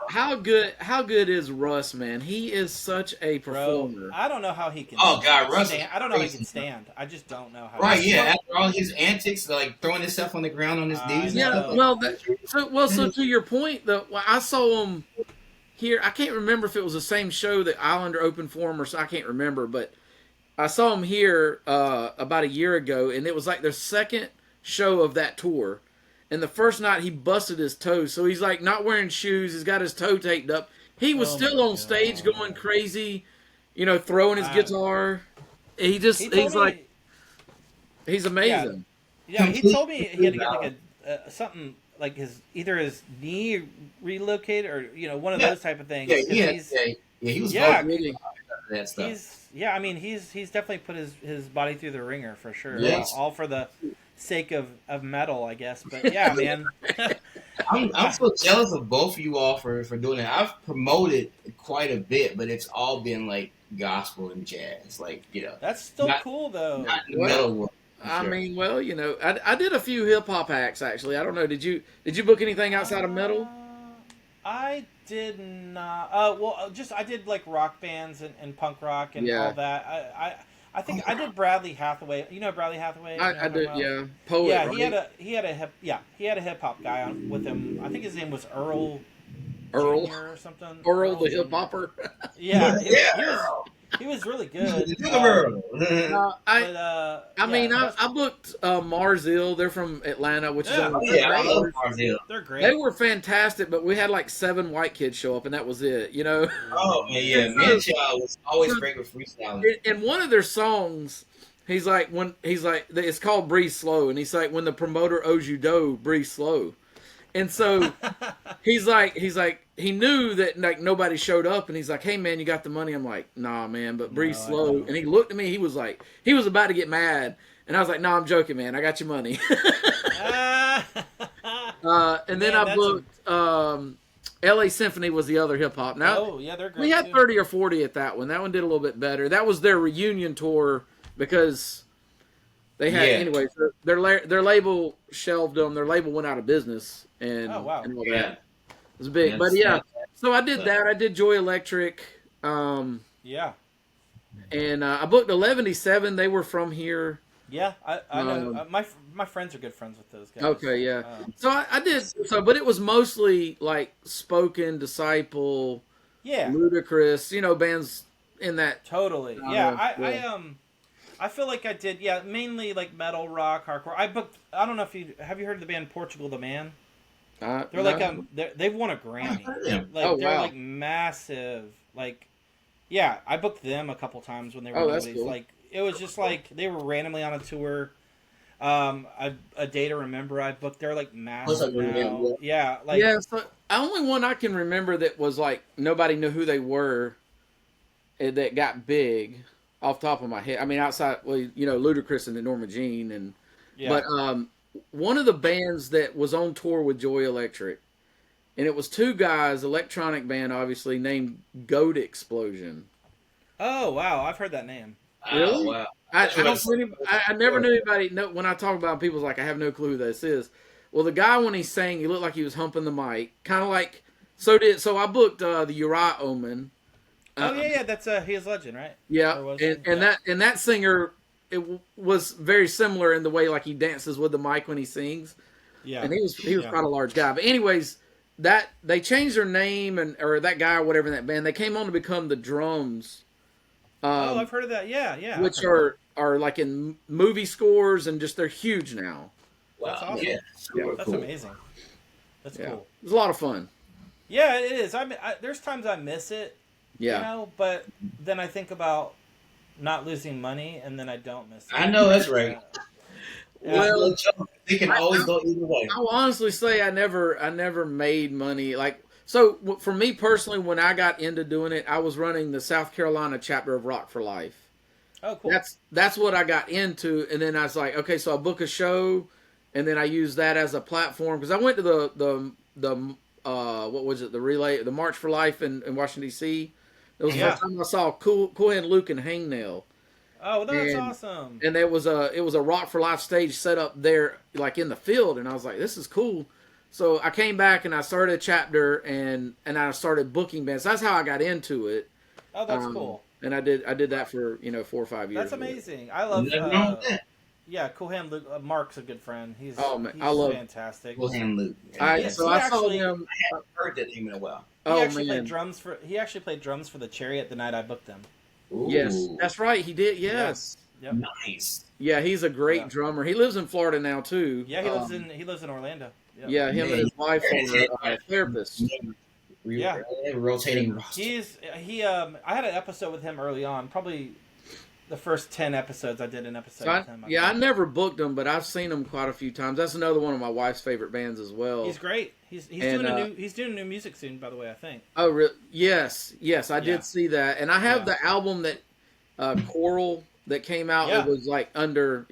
How good is Russ, man? He is such a performer. I don't know how he can. Oh God, Russ! I don't know how he can stand. I just don't know how. Right? Yeah. After all his antics, like throwing himself on the ground on his knees. Yeah. So to your point, though, I saw him here. I can't remember if it was the same show that Islander opened for him, or I can't remember, but I saw him here about a year ago, and it was like their second show of that tour. And the first night he busted his toe, so he's like not wearing shoes. He's got his toe taped up. He was still on stage going crazy, throwing his guitar. He's amazing. Yeah, he told me he had to get like something like either his knee relocated or one of those type of things. He was really that stuff. He's definitely put his body through the ringer for sure. Yes. All for the sake of metal, I guess. But yeah, man. I'm so jealous of both of you all for doing it. I've promoted quite a bit, but it's all been like gospel and jazz, That's still cool though. Not in the metal world. I mean, I did a few hip hop acts actually. I don't know. Did you book anything outside of metal? I did not. I did like rock bands and punk rock and all that. I think I did Bradley Hathaway. You know Bradley Hathaway? I did, yeah. Poet. Yeah, right? he had a hip hop guy on with him. I think his name was Earl Jr. or something. Earl the hip hopper. Yeah, he was really good. I booked Marzil. They're from Atlanta, which is I love Marzil. They're great. They were fantastic, but we had like 7 white kids show up, and that was it. Oh man, yeah, Manchild was always great with freestyling. In one of their songs, it's called "Breathe Slow," and he's like, "When the promoter owes you dough, breathe slow." And so he's like, he knew that like nobody showed up, and he's like, "Hey man, you got the money?" I'm like, "Nah, man, but breathe slow." And he looked at me. He was about to get mad, and I was like, "No, I'm joking, man. I got your money." And then I booked L.A. Symphony was the other hip hop. Now, they're great. We had 30 or 40 at that one. That one did a little bit better. That was their reunion tour because they had anyway. So their label shelved them. Their label went out of business, and and all that. It was big, but So I did that. I did Joy Electric. And I booked 11-7. They were from here. Yeah, I know. My friends are good friends with those guys. Okay, yeah. So I did. But it was mostly like Spoken, Disciple, Ludacris. Bands in that. Totally. I feel like I did. Yeah, mainly like metal, rock, hardcore. I don't know if you have heard of the band Portugal the Man. They're No. like they've won a I've Grammy. heard of them. Like they're Wow. like massive. Like yeah, I booked them a couple times when they were That's newbies. cool. Like it was just like they were randomly on a tour. A Day to Remember I booked. They're like massive now. Yeah, like Yeah, so only one I can remember that was like nobody knew who they were, that got big off the top of my head. I mean, outside, well, Ludacris and the Norma Jean, and yeah. but one of the bands that was on tour with Joy Electric, and it was two guys, electronic band, obviously named Goat Explosion. Oh wow, I've heard that name. Really? Oh, wow. I never knew anybody. No, when I talk about people's like, I have no clue who this is. Well, the guy when he sang, he looked like he was humping the mic, kind of like. So I booked the Uriah Omen. Oh yeah, that's he is Legend, right? Yeah, Or was and he? that singer, was very similar in the way like he dances with the mic when he sings, Yeah, and he was quite a large guy. But anyways, that they changed their name or that guy or whatever in that band. They came on to become the drums. Oh, I've heard of that. Yeah. Which are like in movie scores and just they're huge now. Wow. That's awesome. Yeah. Super That's cool. amazing. That's Yeah, cool. it was a lot of fun. Yeah, it is. There's times I miss it, Yeah, but then I think about not losing money, and then I don't miss it. I know that's right. Yeah. Well, It can always go either way. I will honestly say I never made money. Like, so for me personally, when I got into doing it, I was running the South Carolina chapter of Rock for Life. Oh, cool. That's what I got into, and then I was like, okay, so I book a show, and then I use that as a platform because I went to the what was it, the March for Life in Washington D.C. It was the first time I saw Cool Hand Luke and Hangnail. Oh, that's And- awesome. And it was a Rock for Life stage set up there, like in the field, and I was like, this is cool. So I came back and I started a chapter, and I started booking bands. That's how I got into it. Oh, that's cool. And I did that for 4 or 5 years. That's amazing. I love. Nothing wrong with that. Yeah, Cool Hand Luke. Mark's a good friend. He's man, he's I love fantastic. Cool Hand Luke. I saw actually- him. I haven't heard that name in a while. He actually man, played drums for. He actually played drums for the Chariot the night I booked them. Ooh, yes, that's right. He did. Yes, Yep. nice. yeah. He's a great Yeah. drummer. He lives in Florida now too. Yeah, he lives in Orlando. Yep. Yeah, him and his wife are therapists. Yeah. Rotating roster. I had an episode with him early on, probably the first 10 episodes I did an episode So with him. I never booked him, but I've seen him quite a few times. That's another one of my wife's favorite bands as well. He's great. He's And, doing new music soon, by the way, I think. Oh, really? Yes, I Yeah. did see that, and I have Yeah. the album that Coral that came out. Yeah. It was like under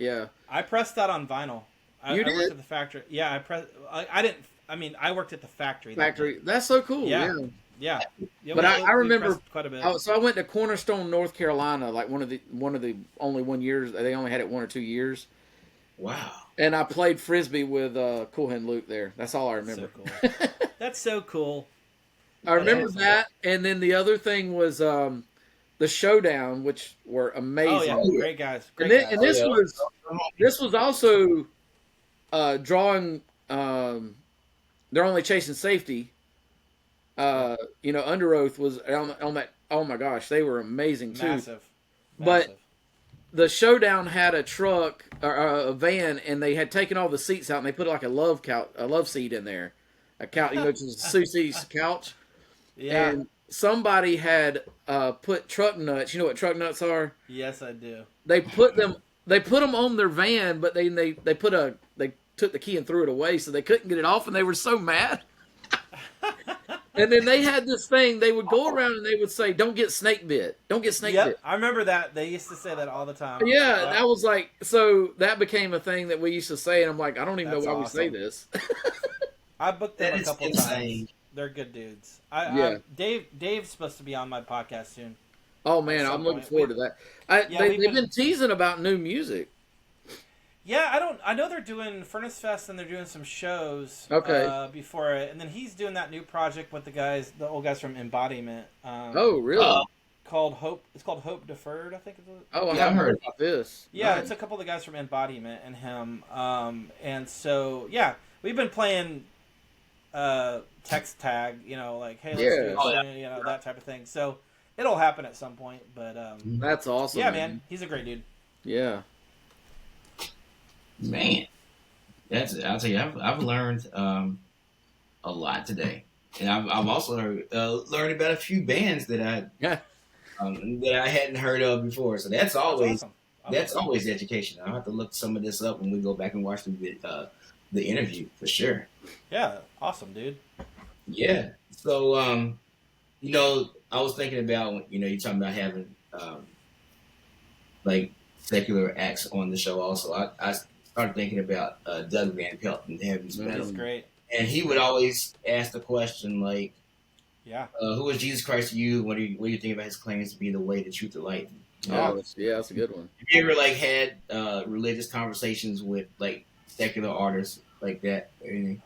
I pressed that on vinyl. I did? worked at the factory. Yeah, I didn't. I mean, I worked at the factory. factory. That's so cool. Yeah. Yeah. Yeah, But I remember pressed quite a bit. So I went to Cornerstone, North Carolina, like one of the only 1 years. They only had it 1 or 2 years. Wow. And I played frisbee with Cool Hand Luke there. That's all I remember. So cool. That's so cool. I remember awesome. that, and then the other thing was the Showdown, which were amazing. Oh yeah, great guys. Great And, guys. and this yeah. was also drawing. They're only chasing safety. Under Oath was on that. Oh my gosh, they were amazing too. Massive. But the Showdown had a truck or a van, and they had taken all the seats out, and they put like a love seat in there, a couch, just a Susie's couch. Yeah. And somebody had put truck nuts. You know what truck nuts are? Yes, I do. They put them. They put them on their van, but they took the key and threw it away, so they couldn't get it off, and they were so mad. And then they had this thing. They would go around and they would say, "Don't get snake bit. Don't get snake bit." I remember that. They used to say that all the time. Yeah, that was like, so that became a thing that we used to say, and I'm like, I don't even That's know why we say awesome. this. I booked them That a is couple insane. times. They're good dudes. Yeah. Dave's supposed to be on my podcast soon. Oh man, At I'm some looking point. forward to that. They've we've been teasing about new music. Yeah, I know they're doing Furnace Fest and they're doing some shows. Okay. Before it, and then he's doing that new project with the old guys from Embodiment. Oh really? Called Hope. It's called Hope Deferred, I think. Oh, Yeah, I I've heard heard about this. Yeah, Nice. it's a couple of the guys from Embodiment and him. And so yeah, we've been playing text tag, like, hey, let's do this, Oh, yeah. that type of thing. So it'll happen at some point, but That's awesome. yeah, man, he's a great dude. Yeah. Man, I'll tell you, I've learned a lot today, and I've also learned about a few bands Yeah. that I hadn't heard of before. So that's That's always awesome. I love it. education. I'll have to look some of this up when we go back and watch the interview for sure. Yeah, awesome, dude. Yeah. So I was thinking about you're talking about having like secular acts on the show. Also, I started thinking about Doug Van Pelt and Heaven's He's Metal, great. and he would always ask the question like, Yeah. "Who is Jesus Christ to you? What do you think about his claims to be the way, the truth, the light?" That's a good one. Have you ever like had religious conversations with like secular artists like that or anything?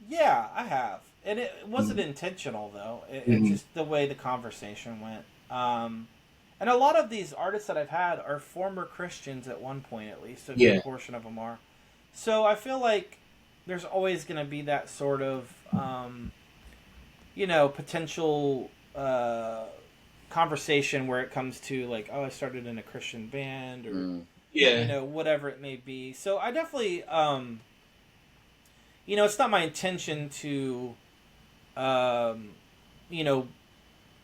Yeah, I have, and it wasn't Mm-hmm. intentional though. It's Mm-hmm. just the way the conversation went. And a lot of these artists that I've had are former Christians at one point, at least a Yeah. good portion of them are. So I feel like there's always going to be that sort of, potential conversation where it comes to like, oh, I started in a Christian band or Yeah. whatever it may be. So I definitely, it's not my intention to, you know,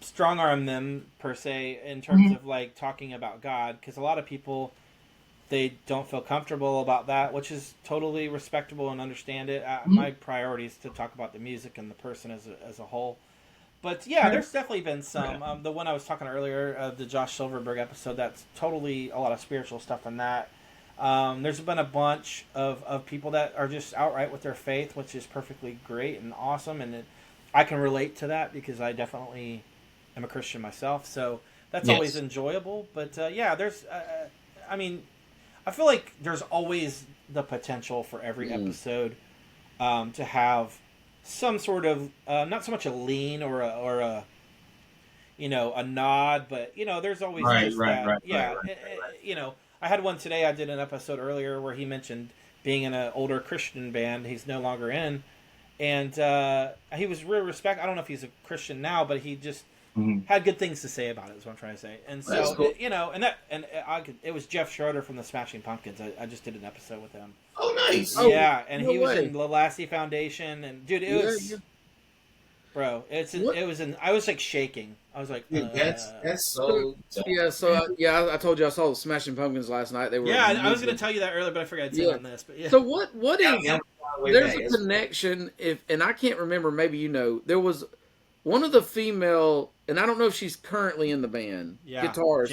strong arm them per se in terms of like talking about God, because a lot of people they don't feel comfortable about that, which is totally respectable and understand it. My priority is to talk about the music and the person as a whole. But yeah, there's definitely been some. The one I was talking earlier, the Josh Silverberg episode, that's totally a lot of spiritual stuff in that. There's been a bunch of people that are just outright with their faith, which is perfectly great and awesome. And I can relate to that because I definitely am a Christian myself. So that's always enjoyable. But yeah, there's, I feel like there's always the potential for every episode to have some sort of not so much a lean or a a nod, but there's always I had one today. I did an episode earlier where he mentioned being in an older Christian band he's no longer in, and he was real respect. I don't know if he's a Christian now, but he just had good things to say about it. Is what I'm trying to say. And so cool. it was Jeff Schroeder from the Smashing Pumpkins. I just did an episode with him. Oh, nice. Yeah, and no he was way. in the Lassie Foundation, and dude, it was, bro, I was like shaking. I was like, Dude, that's so dope. I told you I saw the Smashing Pumpkins last night. They were I was going to tell you that earlier, but I forgot to say it on this. But yeah, So what is Yeah, there's a connection and I can't remember, maybe there was one of the female, and I don't know if she's currently in the band, guitarist.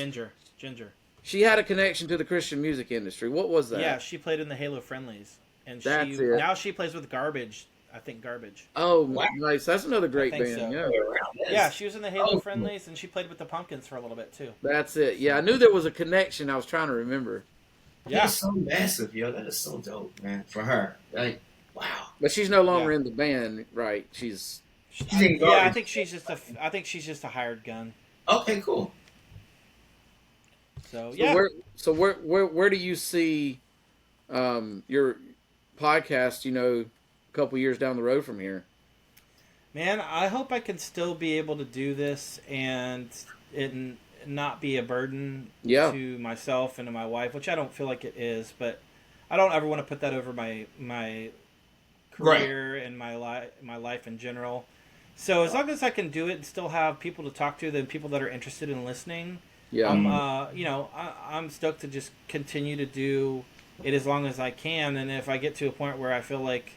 Ginger. She had a connection to the Christian music industry. What was that? Yeah, she played in the Halo Friendlies, and now she plays with Garbage. I think Garbage. Oh, Wow. Nice. That's another great think band. so. Yeah. Yeah, she was in the Halo Friendlies, and she played with the Pumpkins for a little bit too. That's it. Yeah, I knew there was a connection. I was trying to remember. Yeah, That's so massive, yo. That is so dope, man. For her, like, wow. But she's no longer in the band, right? She's in Garbage. I think she's just a hired gun. Okay, cool. So yeah. Where do you see your podcast, a couple years down the road from here? Man, I hope I can still be able to do this and it not be a burden to myself and to my wife, which I don't feel like it is, but I don't ever want to put that over my career and my life in general. So as long as I can do it and still have people to talk to, the people that are interested in listening, I'm stoked to just continue to do it as long as I can. And if I get to a point where I feel like,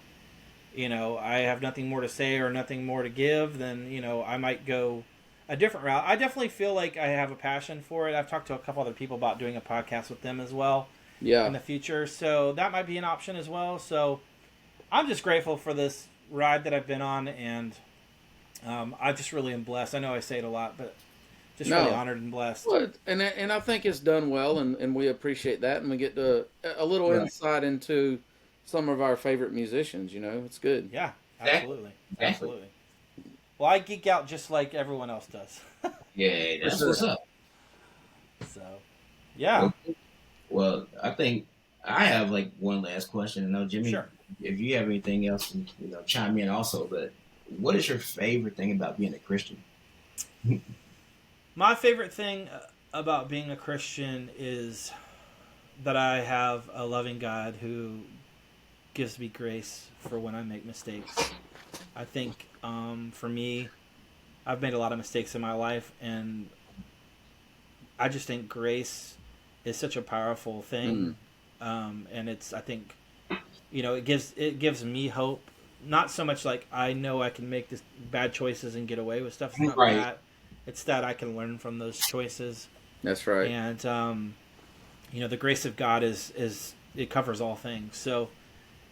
I have nothing more to say or nothing more to give, then, I might go a different route. I definitely feel like I have a passion for it. I've talked to a couple other people about doing a podcast with them as well in the future. So that might be an option as well. So I'm just grateful for this ride that I've been on, and I just really am blessed. I know I say it a lot, but just really honored and blessed. Well, and I think it's done well, and we appreciate that, and we get a little insight into some of our favorite musicians. It's good. Yeah, absolutely. Absolutely. Well, I geek out just like everyone else does. Yeah, that's what's up. So, yeah. Well, I think I have like one last question. I know, Jimmy, Sure. If you have anything else, chime in also. But what is your favorite thing about being a Christian? My favorite thing about being a Christian is that I have a loving God who gives me grace for when I make mistakes. I think for me, I've made a lot of mistakes in my life, and I just think grace is such a powerful thing, and I think, it gives me hope. Not so much like I know I can make this bad choices and get away with stuff. It's not Right. that. It's that I can learn from those choices. That's right. And the grace of God is it covers all things. So,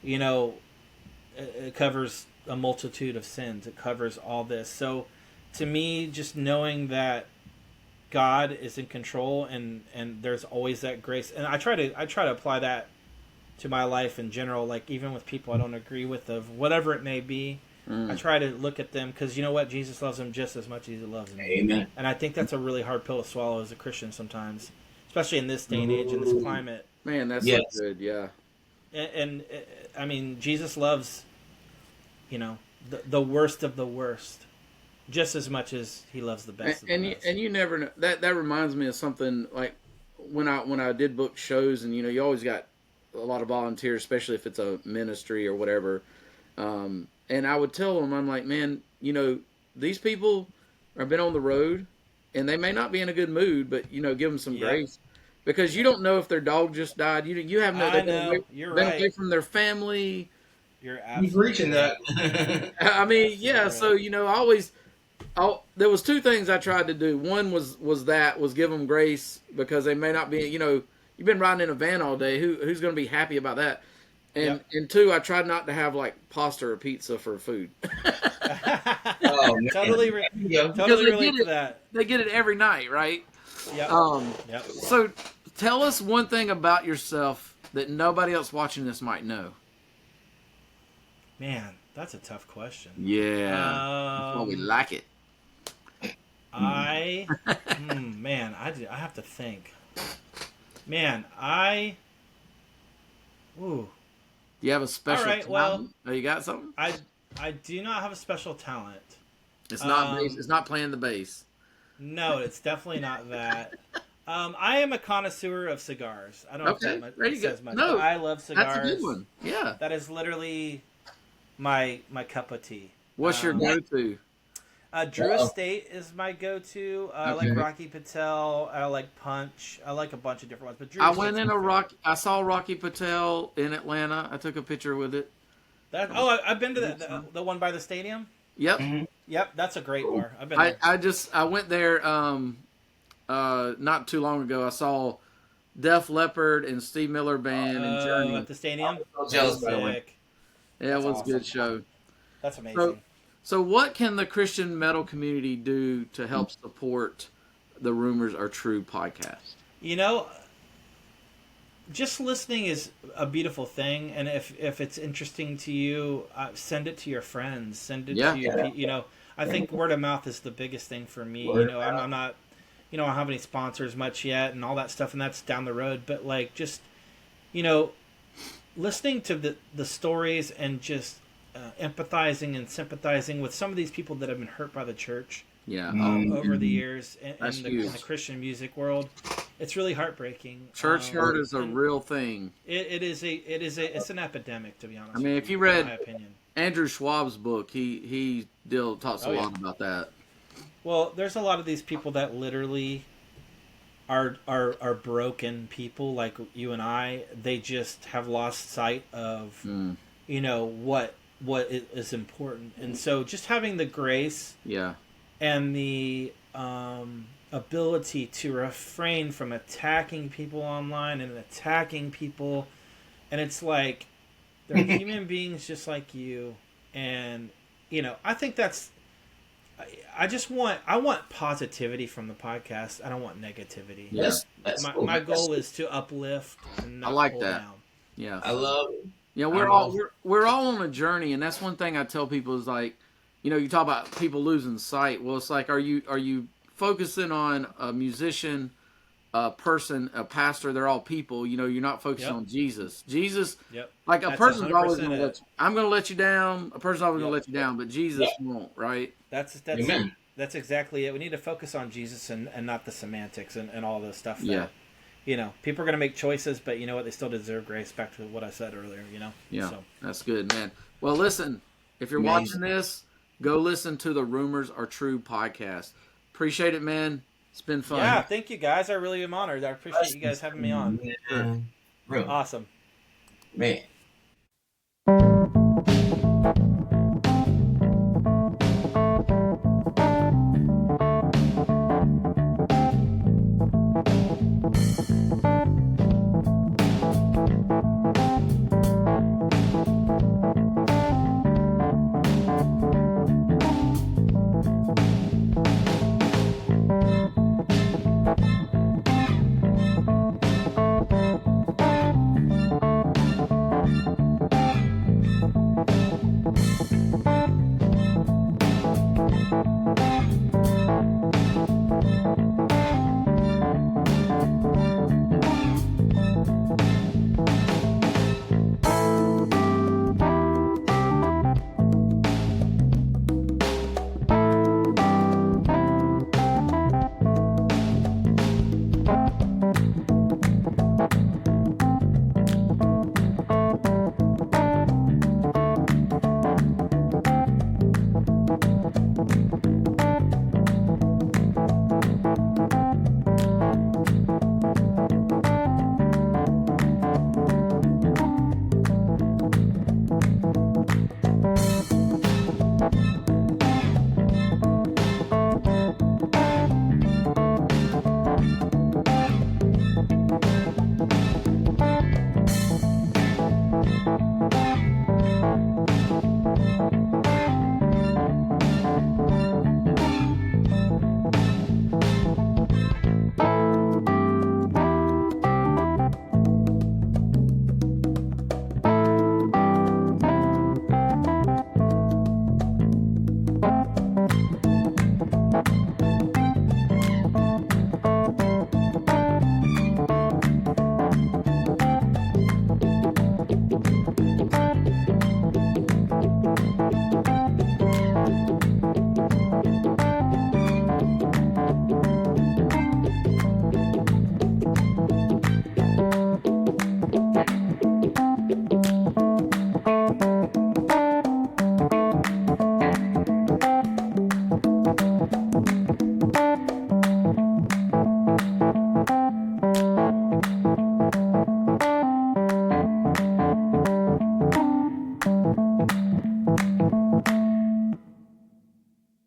it covers a multitude of sins. It covers all this. So, to me, just knowing that God is in control and there's always that grace, and I try to apply that to my life in general. Like even with people I don't agree with, of whatever it may be, I try to look at them because you know what, Jesus loves them just as much as He loves me. Amen. And I think that's a really hard pill to swallow as a Christian sometimes, especially in this day and age, in this climate. Man, that's Yes. so good. Yeah. And I mean, Jesus loves, the worst of the worst, just as much as He loves the best of the best. And you never know. That reminds me of something like when I did book shows, and you always got a lot of volunteers, especially if it's a ministry or whatever. And I would tell them, I'm like, man, these people have been on the road, and they may not be in a good mood, but give them some grace, because you don't know if their dog just died. You have no. I know. You're been right. away from their family. You're He's absolutely reaching right. that. I mean, yeah. Right. So there was two things I tried to do. One was give them grace, because they may not be. You've been riding in a van all day. Who's going to be happy about that? And two, I tried not to have like pasta or pizza for food. Oh, man. Totally they relate get to it. that. They get it every night, right? Yep. Yep. So tell us one thing about yourself that nobody else watching this might know. Man, that's a tough question. Yeah. That's why we like it. I have to think. Man, ooh. Do you have a special All right, talent? well, Oh, you got something? I do not have a special talent. It's not bass. It's not playing the bass. No, it's definitely not that. I am a connoisseur of cigars. I don't know Okay, if that there you says go. much. No, but I love cigars. That's a good one. Yeah. That is literally my cup of tea. What's your go-to? Drew Estate is my go-to. I Okay. like Rocky Patel. I like Punch. I like a bunch of different ones. But Drew I Estate's went in my a favorite. Rocky. I saw Rocky Patel in Atlanta. I took a picture with it. I've been to the one by the stadium. Yep. Mm-hmm. Yep, that's a great bar. I've been there. I went there not too long ago. I saw Def Leppard and Steve Miller Band and Journey. At the stadium. I'm so jealous, by the way. Sick. Yeah, it That's was awesome. a good show. That's amazing. So what can the Christian metal community do to help support the Rumors Are True podcast? Just listening is a beautiful thing, and if it's interesting to you, send it to your friends. Send it to your, I think word of mouth is the biggest thing for me. I'm not, I don't have any sponsors much yet, and all that stuff, and that's down the road. But like, just, listening to the stories and just empathizing and sympathizing with some of these people that have been hurt by the church. Yeah. Over the years in That's the huge. Christian music world, it's really heartbreaking. Church hurt is a real thing. It's an epidemic, to be honest. I mean, with if you in read my opinion. Andrew Schwab's book, he talks a lot about that. Well, there's a lot of these people that literally are broken people like you and I. They just have lost sight of what is important, and so just having the grace. Yeah. And the ability to refrain from attacking people online and attacking people, and it's like they're human beings just like you, and I think that's. I want positivity from the podcast. I don't want negativity. Yes, that's cool. My goal is to uplift and not I like pull that. down. Yeah. I love it. Yeah, we're all on a journey, and that's one thing I tell people is like, you talk about people losing sight. Well, it's like, are you focusing on a musician, a person, a pastor? They're all people. You're not focusing on Jesus. Jesus, like a That's person's always 100% going to I'm going to let you down. A person's always going to let you down, but Jesus Yeah. won't, right? That's Amen. That's exactly it. We need to focus on Jesus and not the semantics and all the stuff that, Yeah. People are going to make choices, but you know what? They still deserve grace, back to what I said earlier, Yeah, So, that's good, man. Well, listen, if you're watching this, go listen to the Rumors Are True podcast. Appreciate it, man. It's been fun. yeah, thank you guys. I really am honored. I appreciate you guys having me on. Man. Really, Awesome. man.